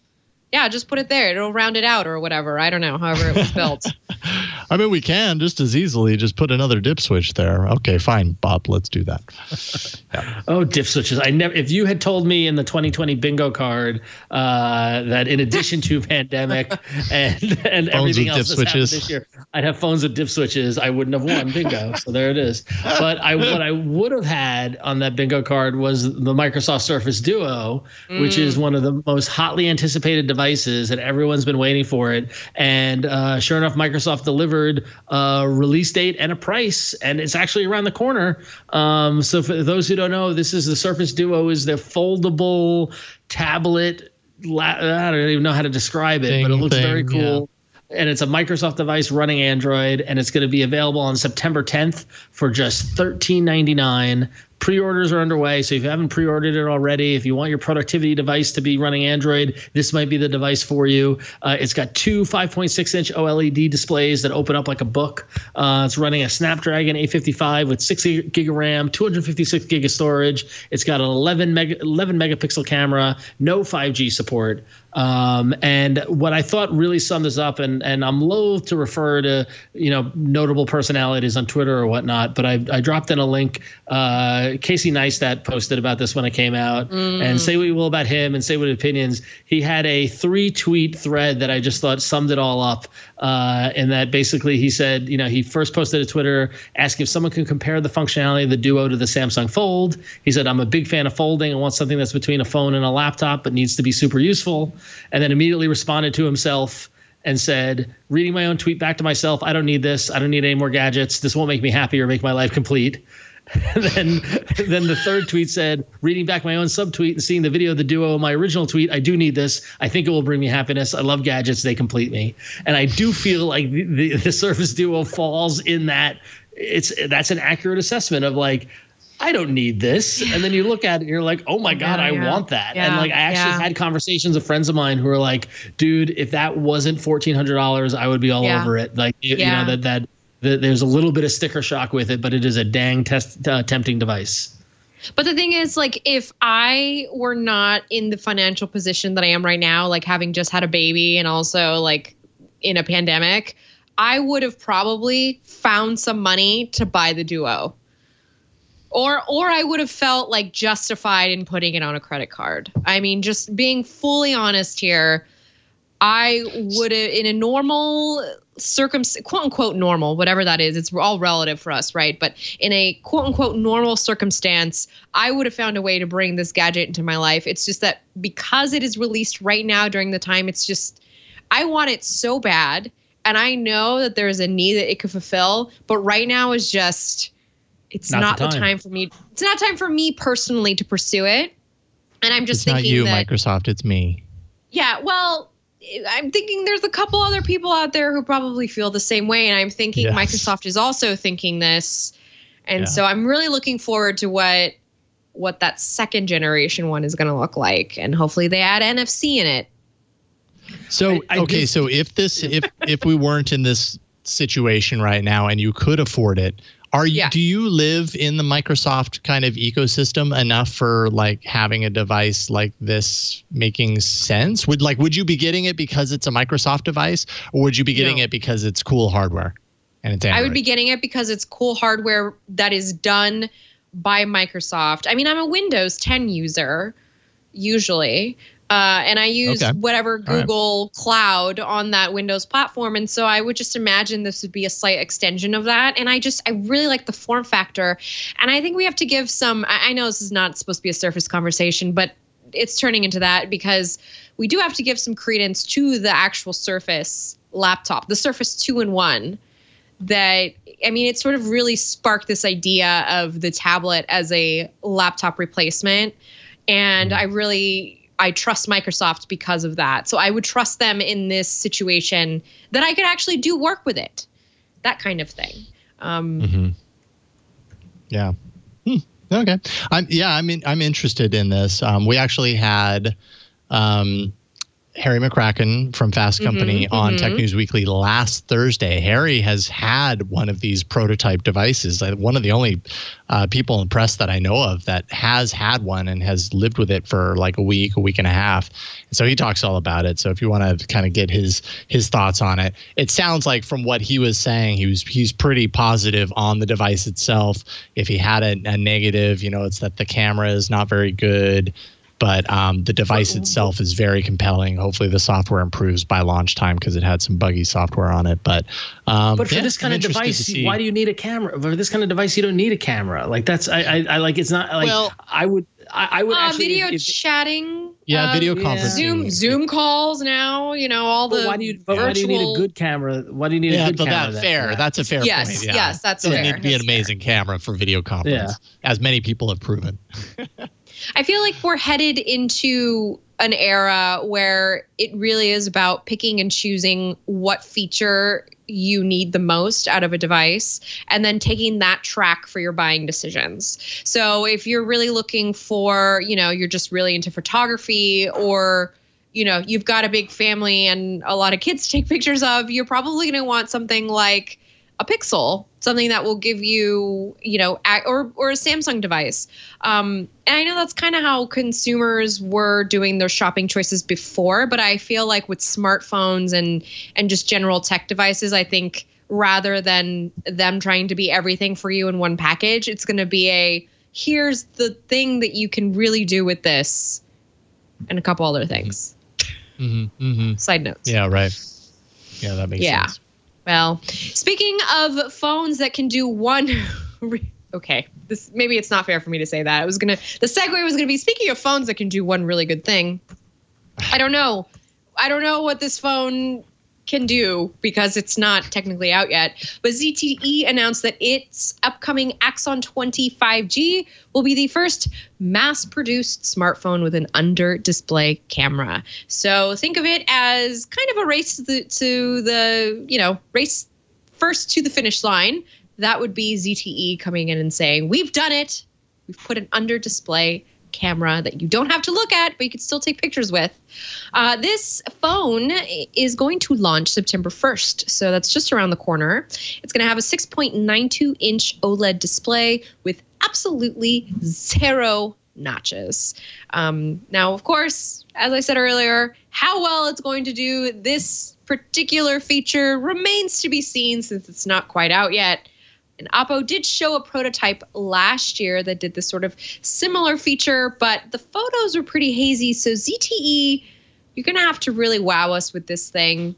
yeah, just put it there. It'll round it out or whatever. I don't know. However it was built. I mean, we can just as easily just put another dip switch there. Okay, fine, Bob. Let's do that. Yeah. Oh, dip switches. If you had told me in the 2020 bingo card that in addition to pandemic and everything else that's happened this year, I'd have phones with dip switches, I wouldn't have won bingo. So there it is. But what I would have had on that bingo card was the Microsoft Surface Duo, which is one of the most hotly anticipated devices, and everyone's been waiting for it. And sure enough, Microsoft delivered a release date and a price, and it's actually around the corner. So for those who don't know, this is the Surface Duo, is the foldable tablet. I don't even know how to describe it, but it looks very cool. Yeah. And it's a Microsoft device running Android, and it's going to be available on September 10th for just $13.99. Pre-orders are underway, so if you haven't pre-ordered it already, if you want your productivity device to be running Android, this might be the device for you. It's got two 5.6-inch OLED displays that open up like a book. It's running a Snapdragon 855 with 6 gig of RAM, 256 gig of storage. It's got an 11 megapixel camera, no 5G support. And what I thought really summed this up, and I'm loath to refer to notable personalities on Twitter or whatnot, but I dropped in a link. Casey Neistat posted about this when it came out, and say what you will about him and say what opinions. He had a 3-tweet thread that I just thought summed it all up. And that basically he said, he first posted to Twitter asking if someone can compare the functionality of the Duo to the Samsung Fold. He said, I'm a big fan of folding. I want something that's between a phone and a laptop, but needs to be super useful. And then immediately responded to himself and said, reading my own tweet back to myself, I don't need this. I don't need any more gadgets. This won't make me happy or make my life complete. And then the third tweet said, reading back my own subtweet and seeing the video of the Duo in my original tweet, I do need this. I think it will bring me happiness. I love gadgets. They complete me. And I do feel like the Surface Duo falls in that. That's an accurate assessment of like, I don't need this. And then you look at it and you're like, oh my God, I want that. Yeah, and like, I actually had conversations with friends of mine who were like, dude, if that wasn't $1,400, I would be all over it. Like, that there's a little bit of sticker shock with it, but it is a dang tempting device. But the thing is, like, if I were not in the financial position that I am right now, like having just had a baby and also like in a pandemic, I would have probably found some money to buy the Duo. Or I would have felt like justified in putting it on a credit card. I mean, just being fully honest here, I would have, in a normal quote unquote normal, whatever that is, it's all relative for us, right? But in a quote unquote normal circumstance, I would have found a way to bring this gadget into my life. It's just that because it is released right now during the time, it's just, I want it so bad. And I know that there is a need that it could fulfill, but right now is just, it's not the time for me. It's not time for me personally to pursue it. And I'm just thinking not you, that, Microsoft. It's me. Yeah, well, I'm thinking there's a couple other people out there who probably feel the same way. And I'm thinking Microsoft is also thinking this. And so I'm really looking forward to what that second generation one is going to look like. And hopefully they add NFC in it. So, so if we weren't in this situation right now and you could afford it, do you live in the Microsoft kind of ecosystem enough for like having a device like this making sense? Would you be getting it because it's a Microsoft device, or would you be getting it because it's cool hardware and it's Android? I would be getting it because it's cool hardware that is done by Microsoft. I mean, I'm a Windows 10 user usually. And I use whatever Google Cloud on that Windows platform. And so I would just imagine this would be a slight extension of that. And I really like the form factor. And I think we have to give I know this is not supposed to be a Surface conversation, but it's turning into that because we do have to give some credence to the actual Surface laptop, the Surface 2-in-1. It sort of really sparked this idea of the tablet as a laptop replacement. And I trust Microsoft because of that. So I would trust them in this situation that I could actually do work with it. That kind of thing. Yeah. Okay. I'm interested in this. We actually had Harry McCracken from Fast Company on Tech News Weekly last Thursday. Harry has had one of these prototype devices. One of the only people in the press that I know of that has had one and has lived with it for like a week and a half. And so he talks all about it. So if you want to kind of get his thoughts on it, it sounds like from what he was saying, he's pretty positive on the device itself. If he had a negative, it's that the camera is not very good. But the device itself is very compelling. Hopefully the software improves by launch time because it had some buggy software on it. But for this kind of device, why do you need a camera? For this kind of device, you don't need a camera. Like that's I like. It's not like I would actually video chatting. Yeah, video conferencing. Zoom calls now. All the. Why do you need a good camera? Why do you need a good camera? That's a fair point. Yes, that's fair. It need to be an amazing camera for video conference, as many people have proven. I feel like we're headed into an era where it really is about picking and choosing what feature you need the most out of a device and then taking that track for your buying decisions. So if you're really looking for, you're just really into photography or, you've got a big family and a lot of kids to take pictures of, you're probably going to want something like a Pixel, something that will give you, or a Samsung device. And I know that's kind of how consumers were doing their shopping choices before, but I feel like with smartphones and just general tech devices, I think rather than them trying to be everything for you in one package, it's going to be here's the thing that you can really do with this and a couple other things. Side notes. Yeah, right. Yeah, that makes sense. Well, speaking of phones that can do one, okay, this maybe it's not fair for me to say that. The segue was gonna be speaking of phones that can do one really good thing. I don't know what this phone can do because it's not technically out yet. But ZTE announced that its upcoming Axon 20 5G will be the first mass-produced smartphone with an under-display camera. So think of it as kind of a race to the race first to the finish line. That would be ZTE coming in and saying, "We've done it. We've put an under-display camera that you don't have to look at, but you can still take pictures with." This phone is going to launch September 1st, so that's just around the corner. It's going to have a 6.92-inch OLED display with absolutely 0 notches. Now, of course, as I said earlier, how well it's going to do this particular feature remains to be seen since it's not quite out yet. And Oppo did show a prototype last year that did this sort of similar feature, but the photos were pretty hazy. So ZTE, you're going to have to really wow us with this thing.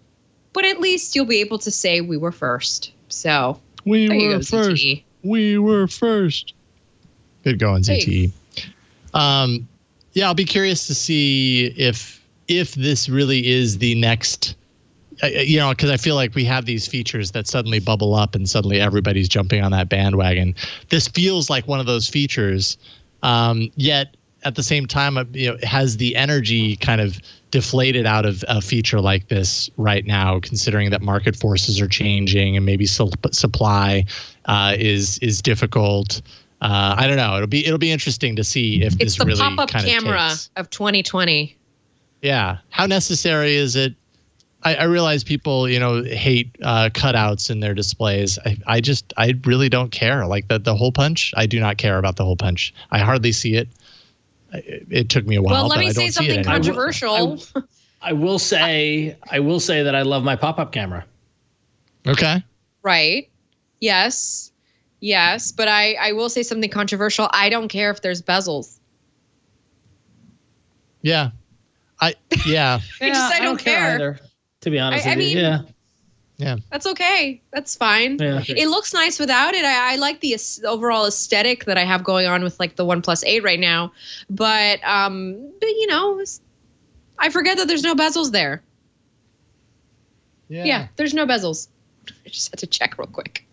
But at least you'll be able to say we were first. So we were first. ZTE. We were first. Good going, ZTE. I'll be curious to see if this really is the next because I feel like we have these features that suddenly bubble up and suddenly everybody's jumping on that bandwagon. This feels like one of those features, yet at the same time, it has the energy kind of deflated out of a feature like this right now, considering that market forces are changing and maybe supply is difficult. I don't know. It'll be interesting to see if this really kind of It's the pop-up camera of 2020. Yeah. How necessary is it? I realize people, hate cutouts in their displays. I really don't care. Like the hole punch, I do not care about the hole punch. I hardly see it. It took me a while. Well, let me but say something controversial. I will say that I love my pop-up camera. Okay. Right. Yes. But I will say something controversial. I don't care if there's bezels. Yeah. I don't care either, to be honest I with you. mean, Yeah. That's okay. That's fine. Yeah. It looks nice without it. I like the overall aesthetic that I have going on with like the OnePlus 8 right now. But I forget that there's no bezels there. Yeah, there's no bezels. I just had to check real quick.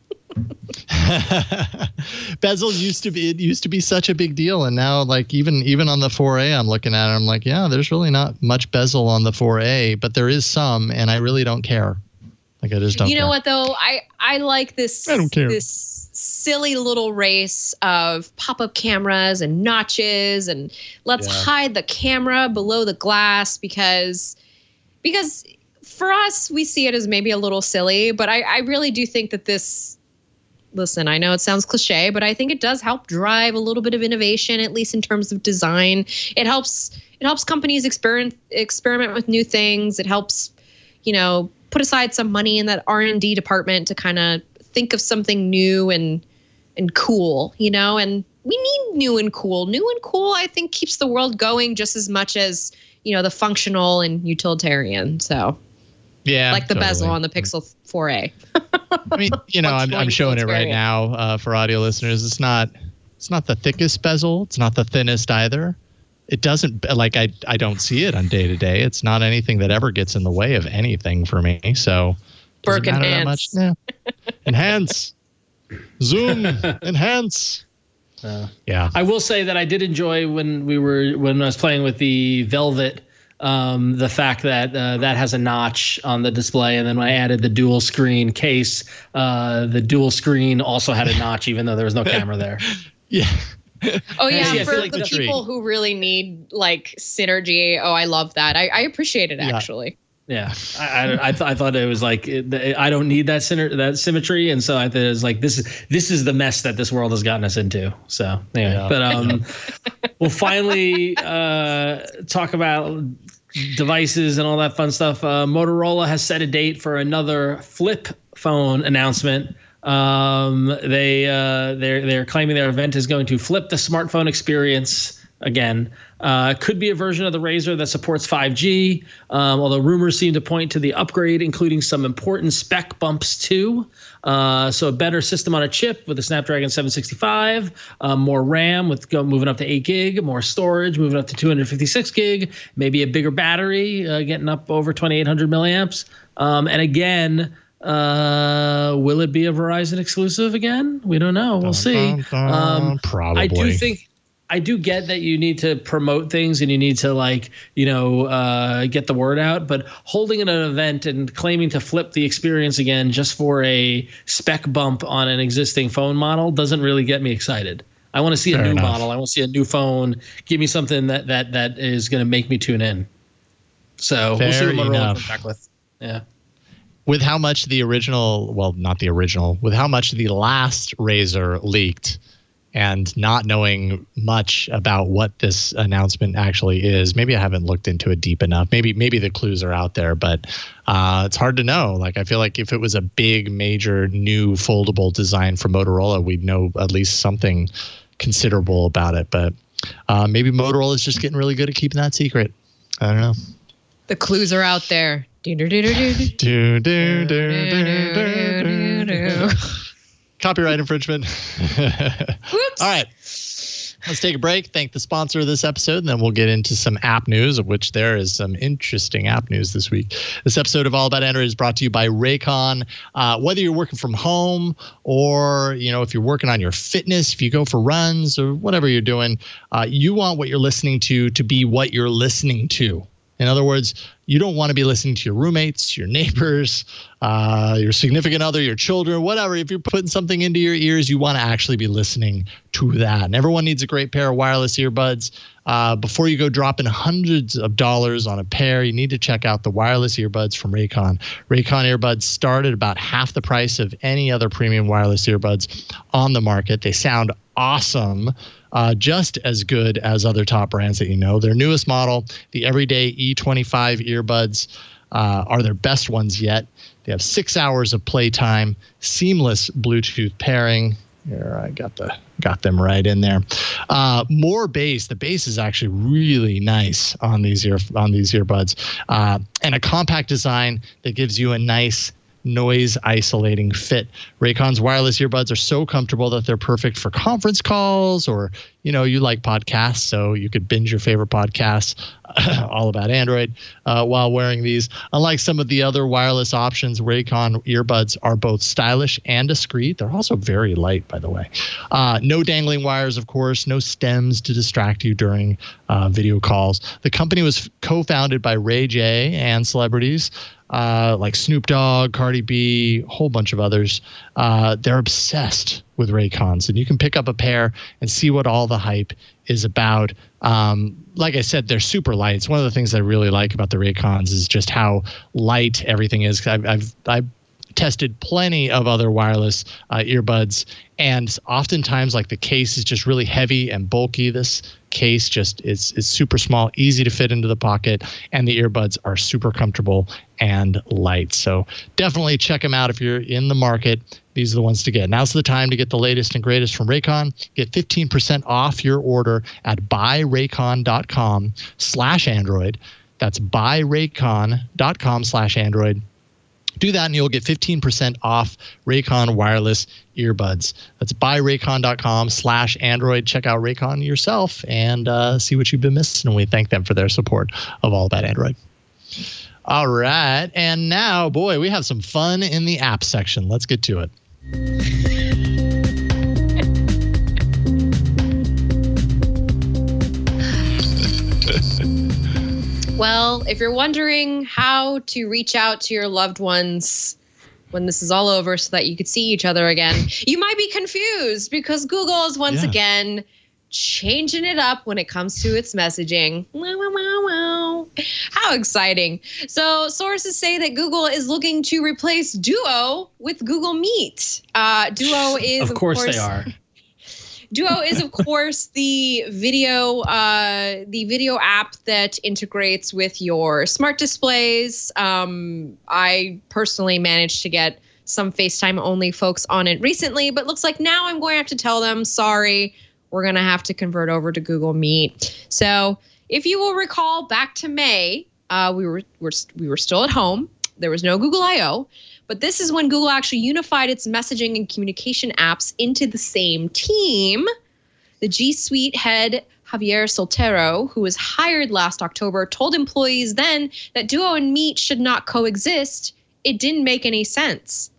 Bezel used to be such a big deal, and now like even on the 4A, I'm looking at it, I'm like, yeah, there's really not much bezel on the 4A, but there is some, and I really don't care. Like I just don't. You know what though? I like this. I don't care. This silly little race of pop-up cameras and notches, and let's hide the camera below the glass because for us we see it as maybe a little silly, but I really do think that this. Listen, I know it sounds cliche, but I think it does help drive a little bit of innovation, at least in terms of design. It helps companies experiment with new things. It helps, put aside some money in that R&D department to kind of think of something new and cool, and we need new and cool. New and cool, I think, keeps the world going just as much as, the functional and utilitarian. So yeah, like the bezel on the Pixel 4a. I mean, I'm showing it right now for audio listeners. It's not the thickest bezel. It's not the thinnest either. It doesn't I don't see it on day to day. It's not anything that ever gets in the way of anything for me. So Burke enhance. Yeah. Enhance. Zoom. Enhance. Yeah. I will say that I did enjoy when I was playing with the Velvet. The fact that that has a notch on the display, and then when I added the dual screen case, the dual screen also had a notch, even though there was no camera there. Yeah. Oh yeah, See, for the people who really need like synergy. Oh, I love that. I appreciate it actually. Yeah, I thought it was like I don't need that symmetry, and so I thought it was like this is the mess that this world has gotten us into. So anyway, but we'll finally talk about devices and all that fun stuff. Motorola has set a date for another flip phone announcement. They're claiming their event is going to flip the smartphone experience again. Could be a version of the Razr that supports 5G, although rumors seem to point to the upgrade, including some important spec bumps too. So a better system on a chip with a Snapdragon 765, more RAM moving up to 8 gig, more storage moving up to 256 gig, maybe a bigger battery getting up over 2,800 milliamps. And again, will it be a Verizon exclusive again? We don't know. We'll see. Probably. I do get that you need to promote things and you need to get the word out, but holding an event and claiming to flip the experience again just for a spec bump on an existing phone model doesn't really get me excited. I want to see a new model. I want to see a new phone. Give me something that is going to make me tune in. So we'll see what Motorola comes back with. Yeah. With how much the original, well, not the original, with how much the last Razr leaked, and not knowing much about what this announcement actually is, maybe I haven't looked into it deep enough. Maybe the clues are out there, but it's hard to know. Like I feel like if it was a big, major, new foldable design for Motorola, we'd know at least something considerable about it. But maybe Motorola is just getting really good at keeping that secret. I don't know. The clues are out there. Copyright infringement. Whoops. All right. Let's take a break. Thank the sponsor of this episode, and then we'll get into some app news, of which there is some interesting app news this week. This episode of All About Android is brought to you by Raycon. Whether you're working from home or, if you're working on your fitness, if you go for runs or whatever you're doing, you want what you're listening to be what you're listening to. In other words, you don't want to be listening to your roommates, your neighbors, your significant other, your children, whatever. If you're putting something into your ears, you want to actually be listening to that. And everyone needs a great pair of wireless earbuds. Before you go dropping hundreds of dollars on a pair, you need to check out the wireless earbuds from Raycon. Raycon earbuds start at about half the price of any other premium wireless earbuds on the market. They sound awesome. Just as good as other top brands that you know. Their newest model, the Everyday E25 earbuds, are their best ones yet. They have 6 hours of playtime, seamless Bluetooth pairing. Here, I got them right in there. More bass. The bass is actually really nice on these earbuds, and a compact design that gives you a nice noise isolating fit. Raycon's wireless earbuds are so comfortable that they're perfect for conference calls, or you like podcasts, so you could binge your favorite podcasts all about Android while wearing these. Unlike some of the other wireless options, Raycon earbuds are both stylish and discreet. They're also very light, by the way. No dangling wires, of course, no stems to distract you during video calls. The company was co-founded by Ray J and celebrities like Snoop Dogg, Cardi B, a whole bunch of others. They're obsessed with Raycons, and you can pick up a pair and see what all the hype is about. Like I said, they're super light. It's one of the things I really like about the Raycons is just how light everything is. I've tested plenty of other wireless earbuds, and oftentimes like the case is just really heavy and bulky. This case just is super small, easy to fit into the pocket, and the earbuds are super comfortable and light. So definitely check them out if you're in the market. These are the ones to get. Now's the time to get the latest and greatest from Raycon. Get 15% off your order at buyraycon.com/Android. That's buyraycon.com/Android. Do that and you'll get 15% off Raycon wireless earbuds. That's buyraycon.com/Android. Check out Raycon yourself and see what you've been missing. And we thank them for their support of All About Android. All right. And now, boy, we have some fun in the app section. Let's get to it. Well, if you're wondering how to reach out to your loved ones when this is all over so that you could see each other again, you might be confused because Google is once again changing it up when it comes to its messaging. Wow, wow, wow, wow. How exciting. So sources say that Google is looking to replace Duo with Google Meet. Duo is, of course they are. Duo is, of course, the video app that integrates with your smart displays. I personally managed to get some FaceTime only folks on it recently, but looks like now I'm going to have to tell them, sorry, we're going to have to convert over to Google Meet. So if you will recall, back to May, we were still at home. There was no Google I/O. But this is when Google actually unified its messaging and communication apps into the same team. The G Suite head, Javier Soltero, who was hired last October, told employees then that Duo and Meet should not coexist. It didn't make any sense.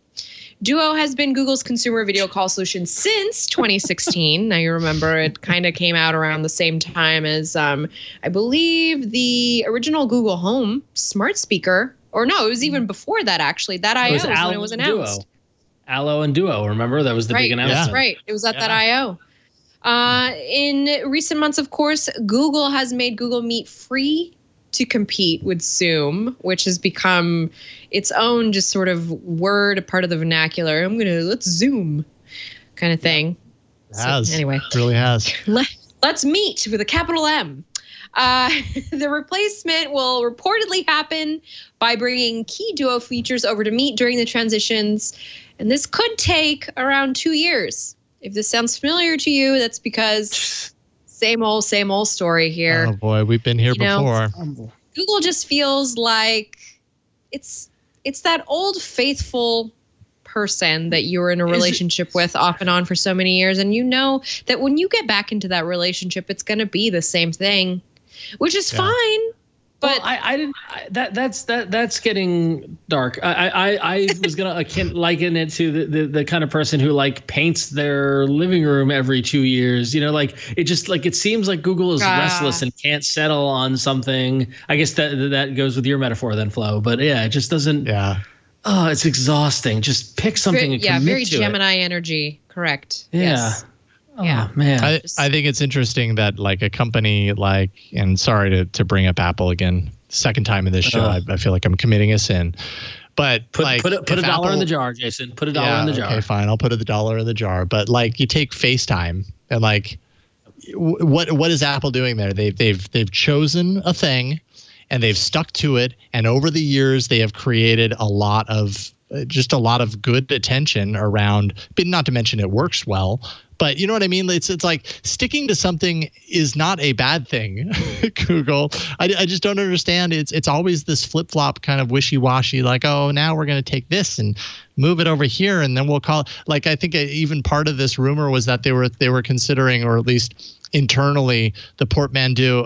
Duo has been Google's consumer video call solution since 2016. Now, you remember it kind of came out around the same time as, I believe, the original Google Home smart speaker. Or no, it was even before that, actually. That I/O was when it was announced. Duo. Allo and Duo, remember? That was the big announcement. That's right. It was at that I/O. In recent months, of course, Google has made Google Meet free to compete with Zoom, which has become its own just sort of word, a part of the vernacular. Let's Zoom kind of thing. It has. So, anyway. It really has. Let's meet with a capital M. The replacement will reportedly happen by bringing key Duo features over to Meet during the transitions. And this could take around 2 years. If this sounds familiar to you, that's because same old story here. Oh, boy, we've been here before. Google just feels like it's that old faithful person that you were in a relationship with off and on for so many years, and you know that when you get back into that relationship, it's going to be the same thing, which is fine. But that's getting dark. I was gonna liken it to the kind of person who like paints their living room every 2 years. You know, like it seems like Google is restless and can't settle on something. I guess that goes with your metaphor then, Flo. But yeah, it just doesn't. Yeah. Oh, it's exhausting. Just pick something and commit very to Gemini it. energy. Correct. Yeah. Yes. Oh, man. I think it's interesting that like a company like, and sorry to bring up Apple again, second time in this show, I feel like I'm committing a sin, but put a dollar in the jar, Jason. Put a dollar in the jar. Okay, fine. I'll put the dollar in the jar. But like you take FaceTime and like, what is Apple doing there? They've chosen a thing and they've stuck to it. And over the years, they have created a lot of good attention around, but not to mention it works well. But you know what I mean? It's like sticking to something is not a bad thing, Google. I just don't understand. It's always this flip-flop kind of wishy-washy, like, oh, now we're going to take this and move it over here, and then we'll call it. Like, I think even part of this rumor was that they were considering, or at least internally, the portmanteau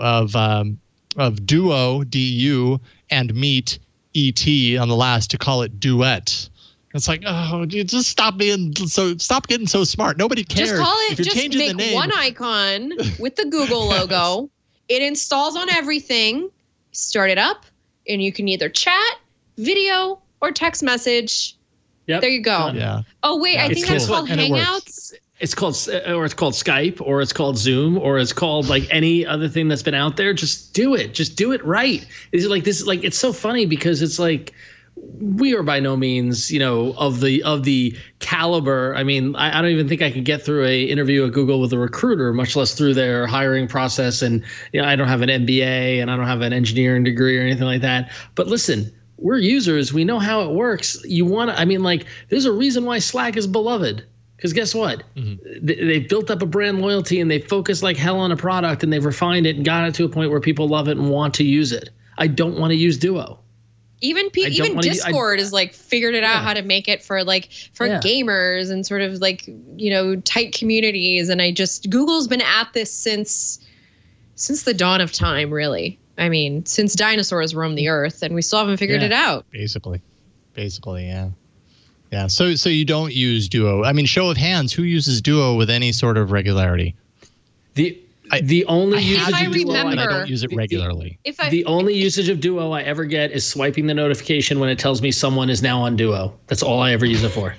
of Duo, DU, and Meet, ET on the last, to call it Duet. It's like, oh, dude, just stop getting so smart. Nobody cares. Just call it. If you're just changing make the name, one icon with the Google logo. It installs on everything. Start it up, and you can either chat, video, or text message. Yep. There you go. Yeah. Oh wait, I think that's called Hangouts. It's called Skype, or it's called Zoom, or it's called like any other thing that's been out there. Just do it. Just do it right. It's so funny because it's like, we are by no means, of the caliber. I mean, I don't even think I could get through a interview at Google with a recruiter, much less through their hiring process. And I don't have an MBA and I don't have an engineering degree or anything like that. But listen, we're users. We know how it works. There's a reason why Slack is beloved. Because guess what? Mm-hmm. They've built up a brand loyalty and they focus like hell on a product and they've refined it and got it to a point where people love it and want to use it. I don't want to use Duo. Even Discord is like figured it out how to make it for gamers and sort of like, tight communities. And Google's been at this since the dawn of time, really. I mean, since dinosaurs roamed the earth, and we still haven't figured it out. Basically, yeah. Yeah. So you don't use Duo. I mean, show of hands, who uses Duo with any sort of regularity? The only usage of Duo, and I don't use it regularly. The only usage of Duo I ever get is swiping the notification when it tells me someone is now on Duo. That's all I ever use it for.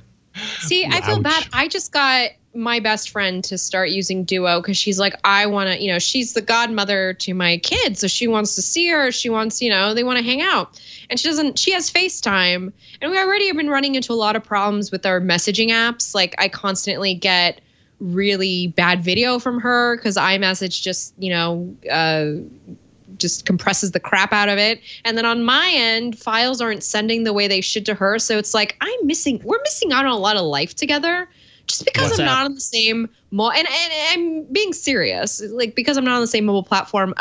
See, I feel bad. I just got my best friend to start using Duo because she's like, I want to, she's the godmother to my kids. So she wants to see her. She wants, they want to hang out. And she has FaceTime. And we already have been running into a lot of problems with our messaging apps. Like, I constantly get really bad video from her because iMessage just compresses the crap out of it. And then on my end, files aren't sending the way they should to her. So it's like we're missing out on a lot of life together just because I'm not on the same and I'm being serious, like because I'm not on the same mobile platform.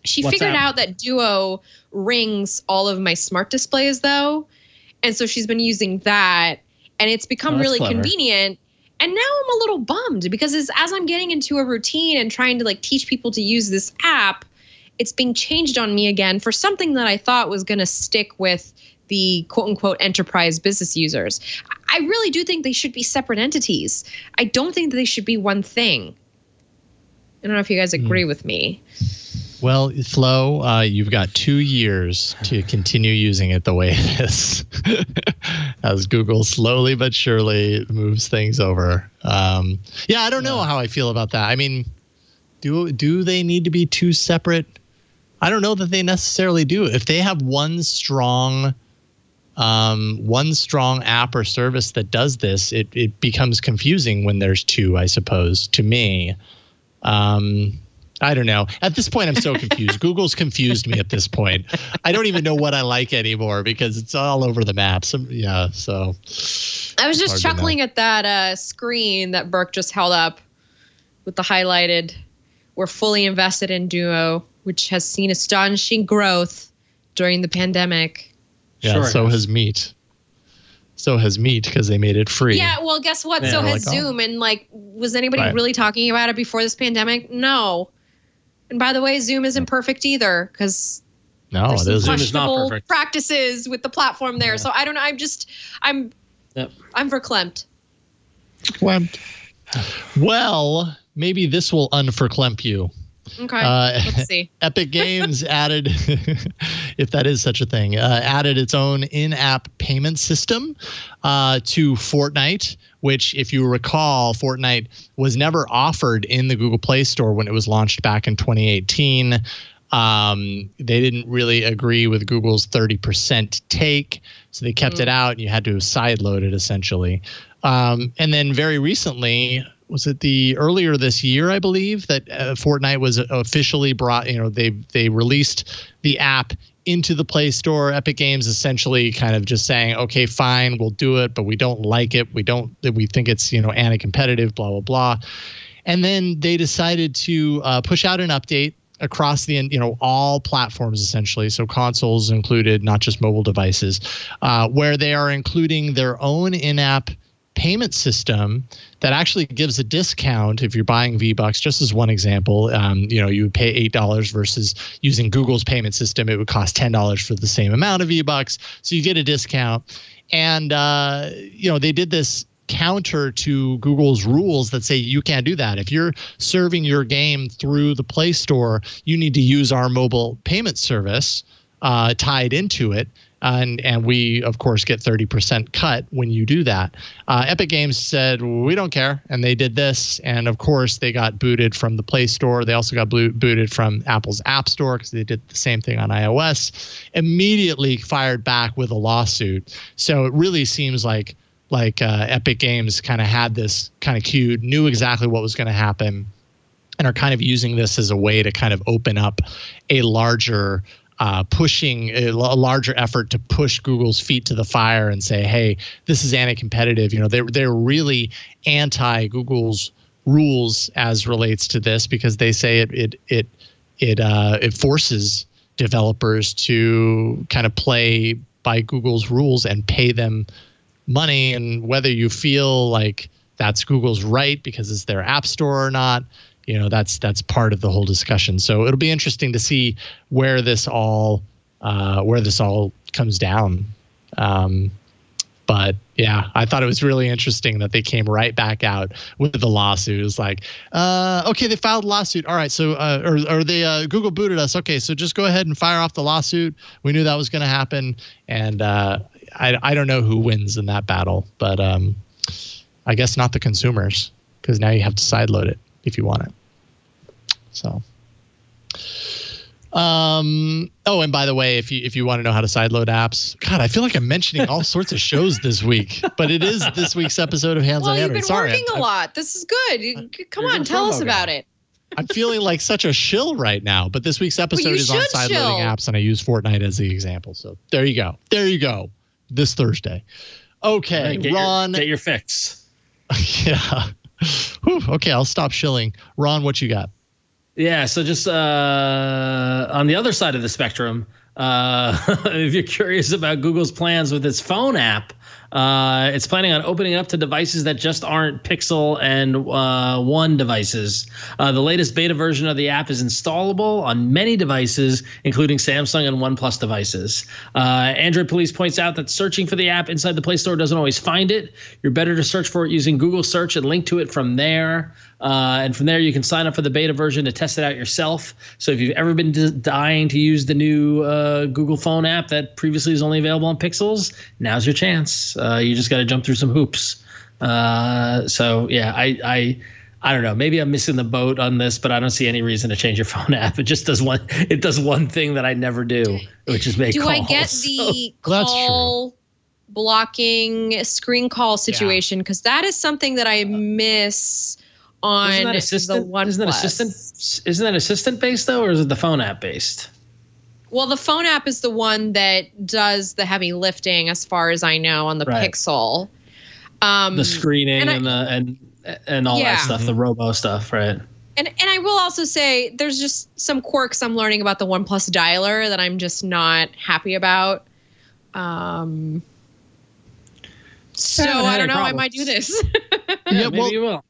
She figured out that Duo rings all of my smart displays though. And so she's been using that and it's become really convenient. And now I'm a little bummed because as I'm getting into a routine and trying to like teach people to use this app, it's being changed on me again for something that I thought was going to stick with the quote unquote enterprise business users. I really do think they should be separate entities. I don't think that they should be one thing. I don't know if you guys agree with me. Well, Flo, you've got 2 years to continue using it the way it is, as Google slowly but surely moves things over. I don't know how I feel about that. I mean, do they need to be two separate? I don't know that they necessarily do. If they have one strong app or service that does this, it becomes confusing when there's two, I suppose, to me. I don't know. At this point, I'm so confused. Google's confused me at this point. I don't even know what I like anymore because it's all over the map. So I was just chuckling at that screen that Burke just held up with the highlighted, "We're fully invested in Duo, which has seen astonishing growth during the pandemic." Yeah, so has Meet. So has Meet because they made it free. Yeah, well, guess what? So has Zoom. And like, was anybody really talking about it before this pandemic? No. And by the way, Zoom isn't perfect either because there's some questionable practices with the platform there. So I don't know. I'm verklempt. Well, maybe this will unverklemp you. Okay, let's see. Epic Games added, if that is such a thing, added its own in-app payment system to Fortnite, which, if you recall, Fortnite was never offered in the Google Play Store when it was launched back in 2018. They didn't really agree with Google's 30% take, so they kept it out, and you had to sideload it, essentially. And then very recently, was it earlier this year, I believe, that Fortnite was officially brought, they released the app into the Play Store. Epic Games essentially kind of just saying, okay, fine, we'll do it, but we don't like it. We think it's, anti-competitive, blah, blah, blah. And then they decided to push out an update across the, all platforms, essentially. So consoles included, not just mobile devices, where they are including their own in-app payment system that actually gives a discount if you're buying V-Bucks. Just as one example, you would pay $8 versus using Google's payment system. It would cost $10 for the same amount of V-Bucks. So you get a discount. And, they did this counter to Google's rules that say you can't do that. If you're serving your game through the Play Store, you need to use our mobile payment service tied into it. And we, of course, get 30% cut when you do that. Epic Games said, we don't care. And they did this. And, of course, they got booted from the Play Store. They also got booted from Apple's App Store because they did the same thing on iOS. Immediately fired back with a lawsuit. So it really seems like Epic Games kind of had this kind of queued, knew exactly what was going to happen, and are kind of using this as a way to kind of open up a larger pushing a larger effort to push Google's feet to the fire and say, hey, this is anti-competitive. They're really anti Google's rules as relates to this because they say it forces developers to kind of play by Google's rules and pay them money. And whether you feel like that's Google's right because it's their app store or not, that's part of the whole discussion. So it'll be interesting to see where this all comes down. But yeah, I thought it was really interesting that they came right back out with the lawsuit. It was like, okay, they filed a lawsuit. All right, so or they Google booted us. Okay, so just go ahead and fire off the lawsuit. We knew that was going to happen, and I don't know who wins in that battle, but I guess not the consumers because now you have to sideload it if you want it. So, and by the way, if you want to know how to sideload apps, God, I feel like I'm mentioning all sorts of shows this week, but it is this week's episode of Hands on Android. You've been working a lot. This is good. Come on, tell us about it. I'm feeling like such a shill right now, but this week's episode is on sideloading apps, and I use Fortnite as the example. So there you go. This Thursday. Okay, right, Ron, get your fix. Yeah. Whew, okay, I'll stop shilling. Ron, what you got? Yeah, so just on the other side of the spectrum, if you're curious about Google's plans with its phone app, it's planning on opening it up to devices that just aren't Pixel and One devices. The latest beta version of the app is installable on many devices, including Samsung and OnePlus devices. Android Police points out that searching for the app inside the Play Store doesn't always find it. You're better to search for it using Google Search and link to it from there. And from there, you can sign up for the beta version to test it out yourself. So if you've ever been dying to use the new Google phone app that previously was only available on Pixels, now's your chance. You just got to jump through some hoops. So yeah, I don't know. Maybe I'm missing the boat on this, but I don't see any reason to change your phone app. It just does one. It does one thing that I never do, which is make calls. Do I get the call blocking screen call situation? Because that is something that I miss on the OnePlus. Isn't that assistant based though, or is it the phone app based? Well, the phone app is the one that does the heavy lifting, as far as I know, on the Pixel. The screening and all that stuff, the robo stuff, right? And I will also say there's just some quirks I'm learning about the OnePlus dialer that I'm just not happy about. So I don't know. I might do this. Yeah, maybe you will.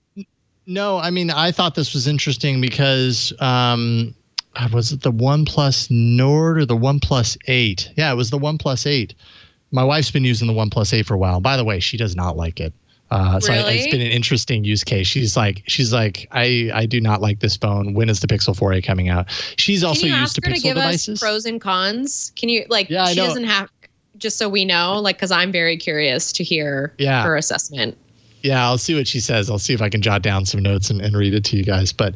No, I mean, I thought this was interesting because was it the OnePlus Nord or the OnePlus 8? Yeah, it was the OnePlus 8. My wife's been using the OnePlus 8 for a while. By the way, she does not like it. So Really? it's been an interesting use case. She's like, I do not like this phone. When is the Pixel 4a coming out? She's also used to Pixel devices. Us pros and cons? Can you Yeah, she doesn't have, just so we know, because I'm very curious to hear her assessment. Yeah, I'll see what she says. I'll see if I can jot down some notes and read it to you guys. But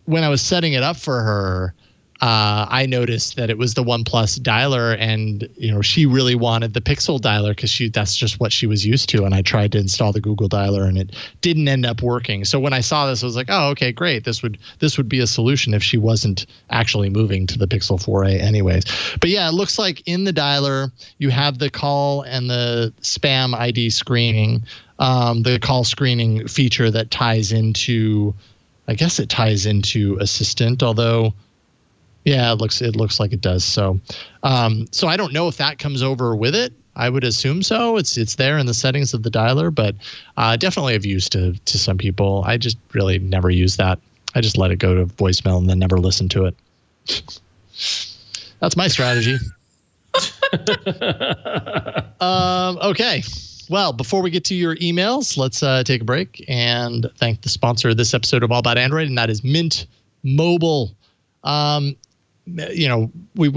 when I was setting it up for her, I noticed that it was the OnePlus dialer, and she really wanted the Pixel dialer because that's just what she was used to. And I tried to install the Google dialer, and it didn't end up working. So when I saw this, I was like, oh, okay, great. This would be a solution if she wasn't actually moving to the Pixel 4a anyways. But yeah, it looks like in the dialer you have the call and the spam ID screening. The call screening feature that ties into, I guess it ties into Assistant, although, yeah, it looks like it does. So, so I don't know if that comes over with it. I would assume so. It's there in the settings of the dialer, but definitely of use to some people. I just really never use that. I just let it go to voicemail and then never listen to it. That's my strategy. Okay. Well, before we get to your emails, let's take a break and thank the sponsor of this episode of All About Android, and that is Mint Mobile. We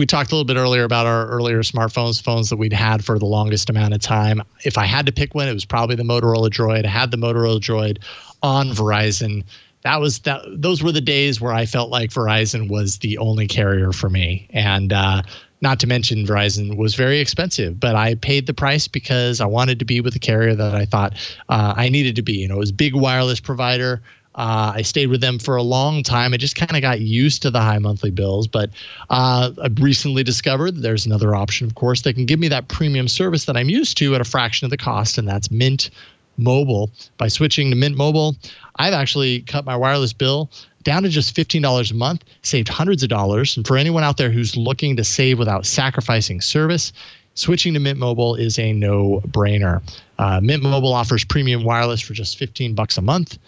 talked a little bit earlier about our earlier smartphones, phones that we'd had for the longest amount of time. If I had to pick one, it was probably the Motorola Droid. I had the Motorola Droid on Verizon. Those were the days where I felt like Verizon was the only carrier for me. And not to mention Verizon was very expensive, but I paid the price because I wanted to be with a carrier that I thought I needed to be. It was a big wireless provider. I stayed with them for a long time. I just kind of got used to the high monthly bills, but I've recently discovered that there's another option, of course, that can give me that premium service that I'm used to at a fraction of the cost, and that's Mint Mobile. By switching to Mint Mobile, I've actually cut my wireless bill down to just $15 a month, saved hundreds of dollars. And for anyone out there who's looking to save without sacrificing service, switching to Mint Mobile is a no-brainer. Mint Mobile offers premium wireless for just $15 a month.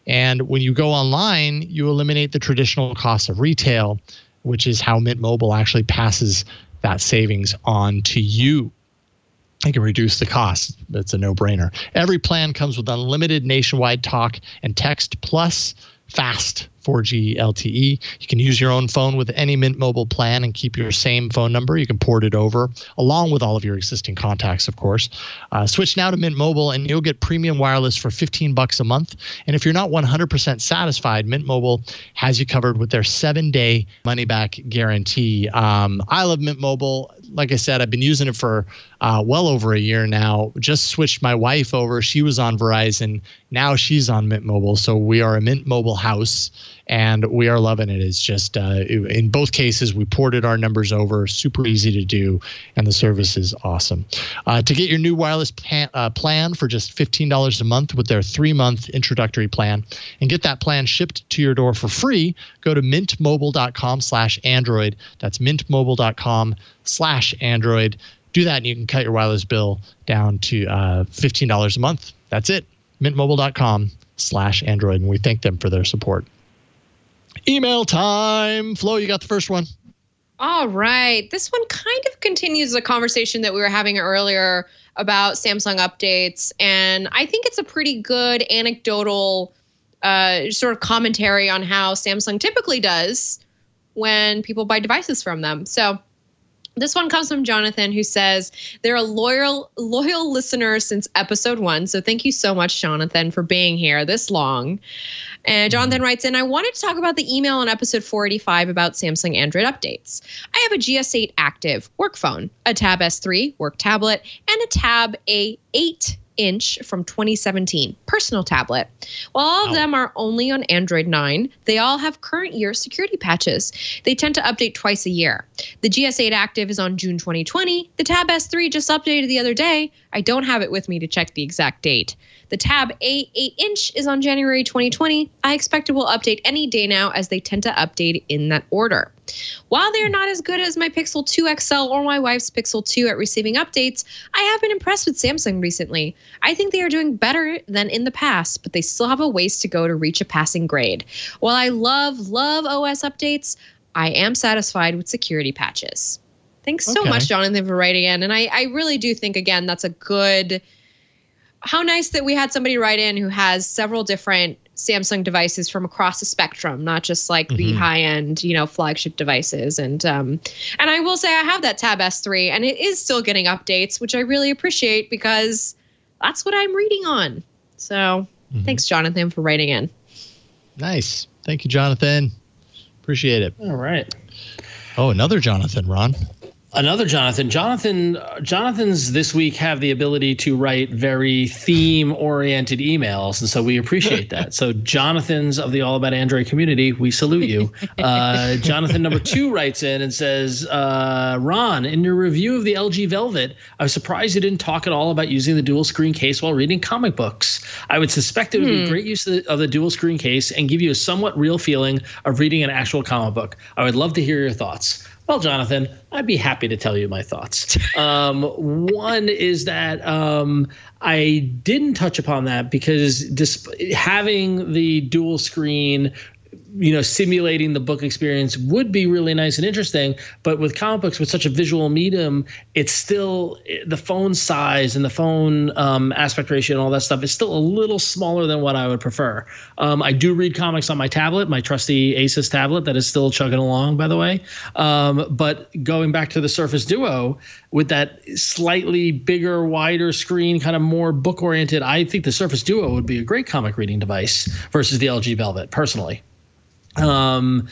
And when you go online, you eliminate the traditional cost of retail, which is how Mint Mobile actually passes that savings on to you. It can reduce the cost. That's a no-brainer. Every plan comes with unlimited nationwide talk and text plus fast 4G LTE. You can use your own phone with any Mint Mobile plan and keep your same phone number. You can port it over along with all of your existing contacts, of course. Switch now to Mint Mobile and you'll get premium wireless for $15 a month. And if you're not 100% satisfied, Mint Mobile has you covered with their 7-day money-back guarantee. I love Mint Mobile. Like I said, I've been using it for well over a year now. Just switched my wife over. She was on Verizon. Now she's on Mint Mobile. So we are a Mint Mobile house. And we are loving it. It's just in both cases, we ported our numbers over. Super easy to do. And the service is awesome. To get your new wireless plan for just $15 a month with their 3-month introductory plan and get that plan shipped to your door for free, go to mintmobile.com/Android. That's mintmobile.com/Android. Do that and you can cut your wireless bill down to $15 a month. That's it. mintmobile.com/Android. And we thank them for their support. Email time. Flo, you got the first one. All right. This one kind of continues the conversation that we were having earlier about Samsung updates. And I think it's a pretty good anecdotal sort of commentary on how Samsung typically does when people buy devices from them. So this one comes from Jonathan, who says they're a loyal listener since episode 1. So thank you so much, Jonathan, for being here this long. And Jonathan writes in, I wanted to talk about the email on episode 485 about Samsung Android updates. I have a GS8 Active work phone, a Tab S3 work tablet, and a Tab A8-inch from 2017 personal tablet. While all of them are only on Android 9, they all have current year security patches. They tend to update twice a year. The GS8 Active is on June 2020. The Tab S3 just updated the other day. I don't have it with me to check the exact date. The Tab A8-inch is on January 2020. I expect it will update any day now as they tend to update in that order. While they are not as good as my Pixel 2 XL or my wife's Pixel 2 at receiving updates, I have been impressed with Samsung recently. I think they are doing better than in the past, but they still have a ways to go to reach a passing grade. While I love OS updates, I am satisfied with security patches. Thanks so much, Jonathan, for writing in. And I really do think, again, that's a good... How nice that we had somebody write in who has several different Samsung devices from across the spectrum, not just like the high-end, flagship devices. And I will say I have that Tab S3, and it is still getting updates, which I really appreciate because that's what I'm reading on. So thanks, Jonathan, for writing in. Nice. Thank you, Jonathan. Appreciate it. All right. Oh, another Jonathan, Ron. Another Jonathan. Jonathans this week have the ability to write very theme-oriented emails, and so we appreciate that. So Jonathans of the All About Android community, we salute you. Jonathan number 2 writes in and says, Ron, in your review of the LG Velvet, I was surprised you didn't talk at all about using the dual screen case while reading comic books. I would suspect it would be great use of the dual screen case and give you a somewhat real feeling of reading an actual comic book. I would love to hear your thoughts. Well, Jonathan, I'd be happy to tell you my thoughts. One is that I didn't touch upon that because having the dual screen, simulating the book experience would be really nice and interesting. But with comic books, with such a visual medium, it's still the phone size and the phone aspect ratio and all that stuff is still a little smaller than what I would prefer. I do read comics on my tablet, my trusty Asus tablet that is still chugging along, by the way. But going back to the Surface Duo, with that slightly bigger, wider screen, kind of more book-oriented, I think the Surface Duo would be a great comic reading device versus the LG Velvet, personally. I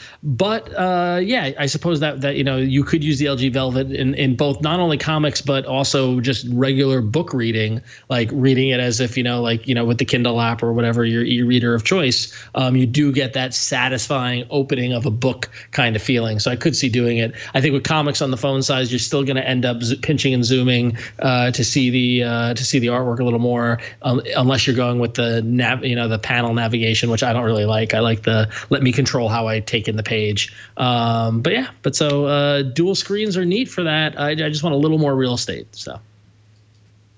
suppose that you could use the LG Velvet in both not only comics but also just regular book reading, like reading it as if with the Kindle app or whatever your e-reader of choice. You do get that satisfying opening of a book kind of feeling. So I could see doing it. I think with comics on the phone size, you're still going to end up pinching and zooming to see the artwork a little more, unless you're going with the panel navigation, which I don't really like. I like the let me control how I take in the page. So dual screens are neat for that. I just want a little more real estate. So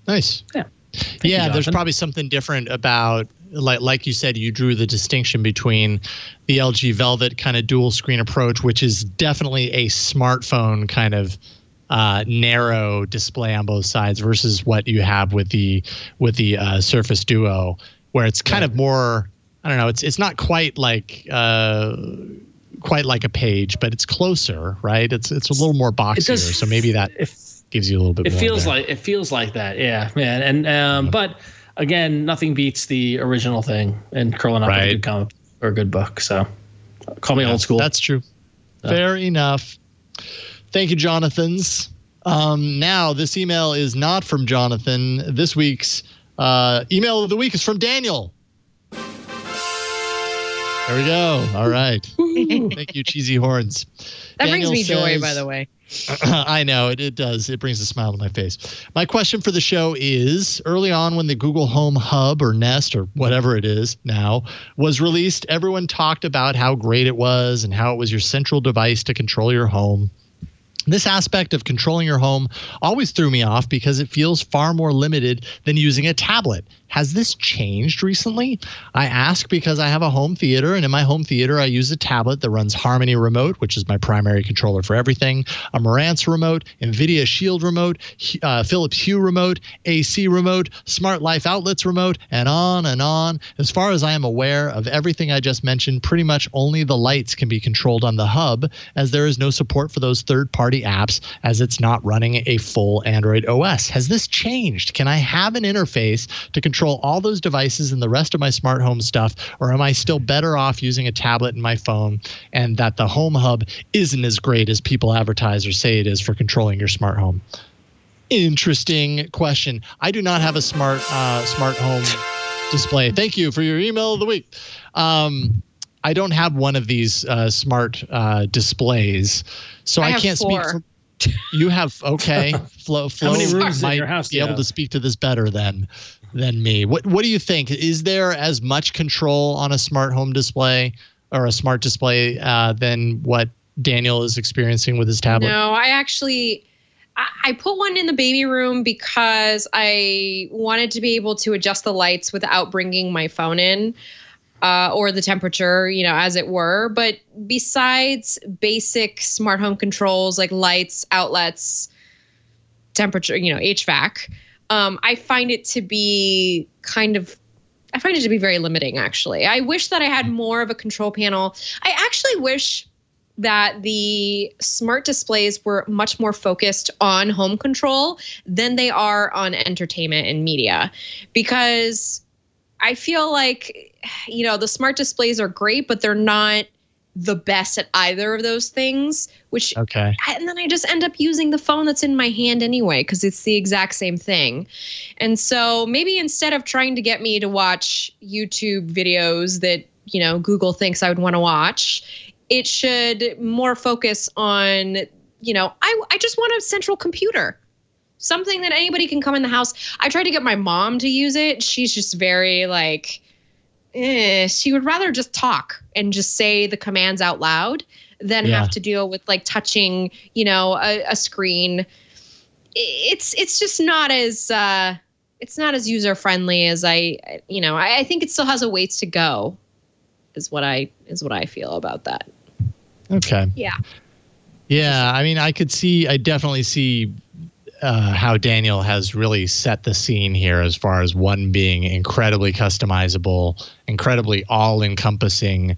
nice. Yeah. Yeah, there's probably something different about, like you said, you drew the distinction between the LG Velvet kind of dual screen approach, which is definitely a smartphone kind of narrow display on both sides, versus what you have with the Surface Duo, where it's kind of more, I don't know, it's not quite like a page, but it's closer, right? It's a little more boxier, so maybe that gives you a little bit more. It feels like that, yeah, man. And but again, nothing beats the original thing and curling up in a good comic or a good book. So call me old school. That's true. Fair enough. Thank you, Jonathans. Now this email is not from Jonathan. This week's email of the week is from Daniel. There we go. All right. Thank you, cheesy horns. That Daniel brings me joy, by the way. I know, it does. It brings a smile to my face. My question for the show is, early on when the Google Home Hub or Nest or whatever it is now was released, everyone talked about how great it was and how it was your central device to control your home. This aspect of controlling your home always threw me off because it feels far more limited than using a tablet. Has this changed recently? I ask because I have a home theater, and in my home theater, I use a tablet that runs Harmony Remote, which is my primary controller for everything, a Marantz Remote, NVIDIA Shield Remote, Philips Hue Remote, AC Remote, Smart Life Outlets Remote, and on and on. As far as I am aware of everything I just mentioned, pretty much only the lights can be controlled on the hub, as there is no support for those third-party apps, as it's not running a full Android OS. Has this changed? Can I have an interface to control all those devices and the rest of my smart home stuff, or am I still better off using a tablet and my phone, and that the Home Hub isn't as great as people advertise or say it is for controlling your smart home? Interesting question. I do not have a smart home display. Thank you for your email of the week. I don't have one of these smart displays, so I can't speak for. You have, okay. Flo How many rooms might in your house be able to speak to this better than me. What do you think? Is there as much control on a smart home display or a smart display than what Daniel is experiencing with his tablet? No, I put one in the baby room because I wanted to be able to adjust the lights without bringing my phone in, or the temperature, as it were. But besides basic smart home controls like lights, outlets, temperature, HVAC, I find it to be very limiting, actually. I wish that I had more of a control panel. I actually wish that the smart displays were much more focused on home control than they are on entertainment and media, because I feel like, the smart displays are great, but they're not the best at either of those things, and then I just end up using the phone that's in my hand anyway, because it's the exact same thing. And so maybe instead of trying to get me to watch YouTube videos that, Google thinks I would want to watch, it should more focus on, I just want a central computer, something that anybody can come in the house. I tried to get my mom to use it. She's just very she would rather just talk and just say the commands out loud than have to deal with touching, a screen. It's just not as it's not as user friendly as I think it still has a ways to go, is what I feel about that. Okay. Yeah. Yeah. I mean, I definitely see how Daniel has really set the scene here, as far as one being incredibly customizable, incredibly all-encompassing.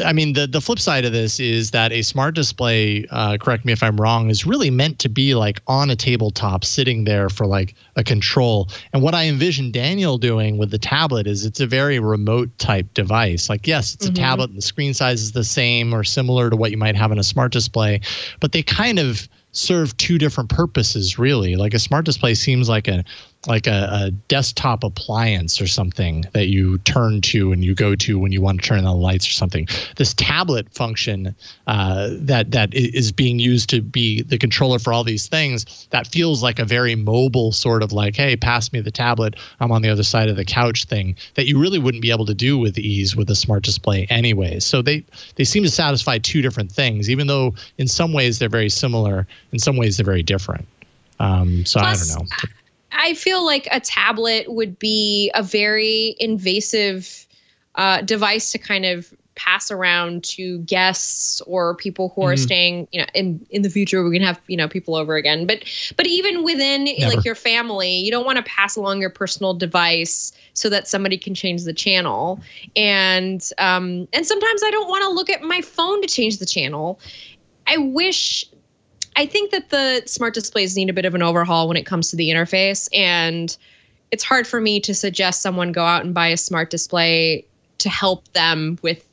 I mean, the flip side of this is that a smart display, correct me if I'm wrong, is really meant to be on a tabletop, sitting there for a control. And what I envision Daniel doing with the tablet is it's a very remote type device. Yes, it's a tablet and the screen size is the same or similar to what you might have in a smart display, but they kind of serve two different purposes, really. A smart display seems like a desktop appliance or something that you turn to and you go to when you want to turn on the lights or something. This tablet function that is being used to be the controller for all these things, that feels like a very mobile sort of hey, pass me the tablet, I'm on the other side of the couch thing, that you really wouldn't be able to do with ease with a smart display anyway. So they seem to satisfy two different things, even though in some ways they're very similar, in some ways they're very different. Plus, I don't know. I feel like a tablet would be a very invasive device to kind of pass around to guests or people who are staying, in the future we can have, people over again. But even within your family, you don't want to pass along your personal device so that somebody can change the channel. And sometimes I don't want to look at my phone to change the channel. I think that the smart displays need a bit of an overhaul when it comes to the interface, and it's hard for me to suggest someone go out and buy a smart display to help them with,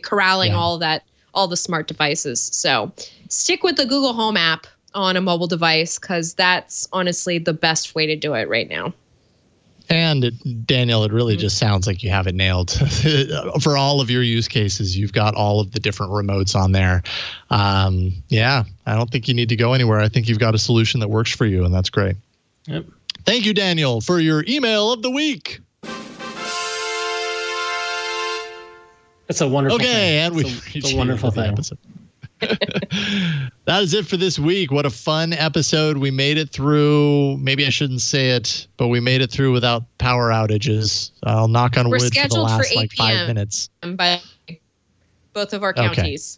corralling all the smart devices. So stick with the Google Home app on a mobile device, because that's honestly the best way to do it right now. And Daniel, it really just sounds like you have it nailed. For all of your use cases, you've got all of the different remotes on there. I don't think you need to go anywhere. I think you've got a solution that works for you, and that's great. Yep. Thank you, Daniel, for your email of the week. That's a wonderful thing. Okay, and it's a wonderful thing. Episode. That is it for this week. What a fun episode. We made it through. Maybe I shouldn't say it, but we made it through without power outages. I'll knock on wood for the last 5 minutes. By both of our counties.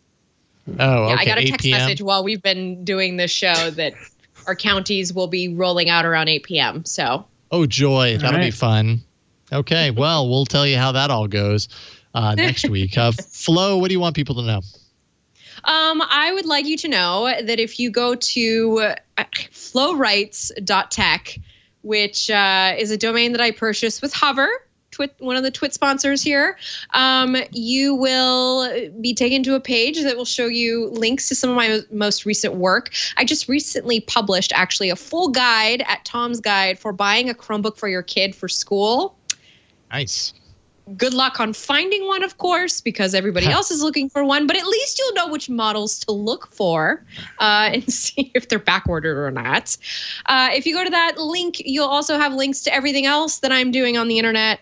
Okay. Oh, okay. I got a text message while we've been doing this show that our counties will be rolling out around 8 p.m. So. Oh, joy. That'll be fun. Okay. Well, we'll tell you how that all goes next week. Flo, what do you want people to know? I would like you to know that if you go to flowrights.tech, which is a domain that I purchased with Hover, one of the TWiT sponsors here, you will be taken to a page that will show you links to some of my most recent work. I just recently published actually a full guide at Tom's Guide for buying a Chromebook for your kid for school. Nice. Good luck on finding one, of course, because everybody else is looking for one. But at least you'll know which models to look for and see if they're backordered or not. If you go to that link, you'll also have links to everything else that I'm doing on the internet.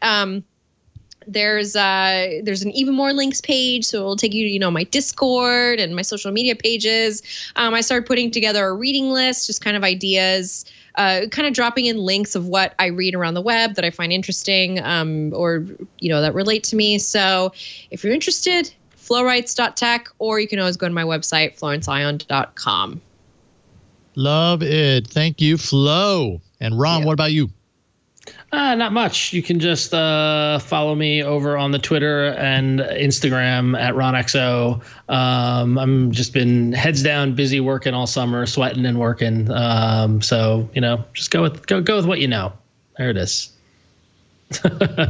There's an even more links page, so it'll take you to, my Discord and my social media pages. I started putting together a reading list, just kind of ideas, kind of dropping in links of what I read around the web that I find interesting, or that relate to me. So if you're interested, flowrights.tech, or you can always go to my website, florenceion.com. Love it. Thank you, Flo. And Ron, what about you? Not much. You can just follow me over on the Twitter and Instagram at RonXO. I'm just been heads down, busy working all summer, sweating and working. So just go with what you know. There it is.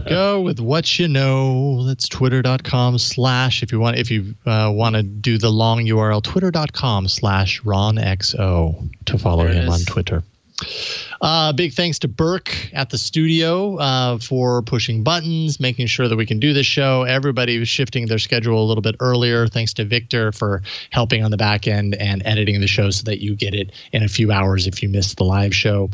Go with what you know. That's twitter.com/ if you want to do the long URL, twitter.com/RonXO to follow him on Twitter. Big thanks to Burke at the studio for pushing buttons, making sure that we can do this show. Everybody was shifting their schedule a little bit earlier. Thanks to Victor for helping on the back end and editing the show so that you get it in a few hours if you missed the live show.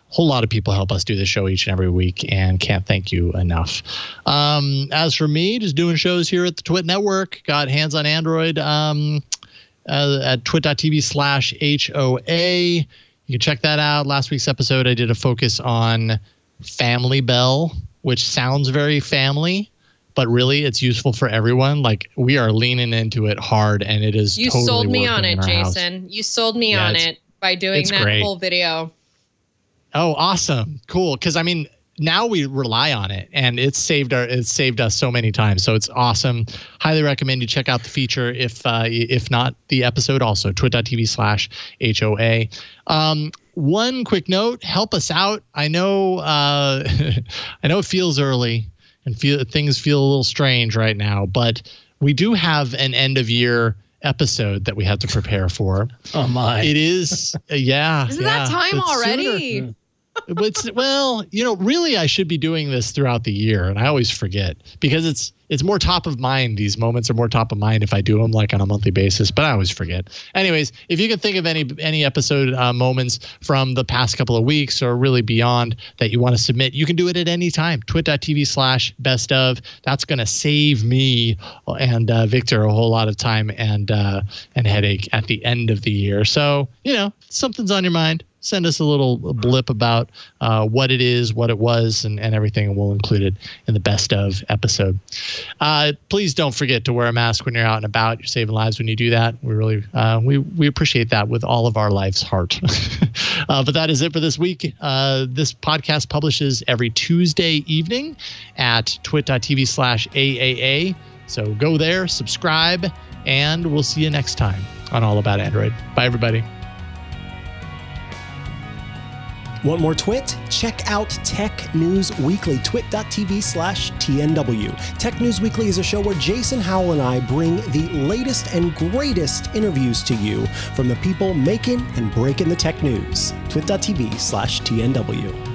Whole lot of people help us do this show each and every week, and can't thank you enough. As for me, just doing shows here at the TWiT Network. Got Hands on Android at twit.tv/HOA. You can check that out. Last week's episode, I did a focus on Family Bell, which sounds very family, but really it's useful for everyone. Like, we are leaning into it hard, and it is totally sold me on working it, in our house. Jason. You sold me on it by doing that great. whole video. Oh, awesome. Cool. Because, now we rely on it, and it's saved us so many times. So it's awesome. Highly recommend you check out the feature if not the episode. Also, twit.tv/HOA. One quick note: help us out. I know it feels early and things feel a little strange right now, but we do have an end of year episode that we have to prepare for. Oh my! It is Isn't that time already? Sooner. But really, I should be doing this throughout the year, and I always forget because it's more top of mind. These moments are more top of mind if I do them like on a monthly basis, but I always forget. Anyways, if you can think of any episode moments from the past couple of weeks or really beyond that you want to submit, you can do it at any time. twit.tv/bestof. That's going to save me and Victor a whole lot of time and headache at the end of the year. So, something's on your mind, send us a little blip about what it is, what it was, and everything, and we'll include it in the best of episode. Please don't forget to wear a mask when you're out and about. You're saving lives when you do that. We really we appreciate that with all of our life's heart. But that is it for this week. This podcast publishes every Tuesday evening at twit.tv/AAA. So go there, subscribe, and we'll see you next time on All About Android. Bye, everybody. Want more TWiT? Check out Tech News Weekly, twit.tv/TNW. Tech News Weekly is a show where Jason, Howell, and I bring the latest and greatest interviews to you from the people making and breaking the tech news. twit.tv/TNW.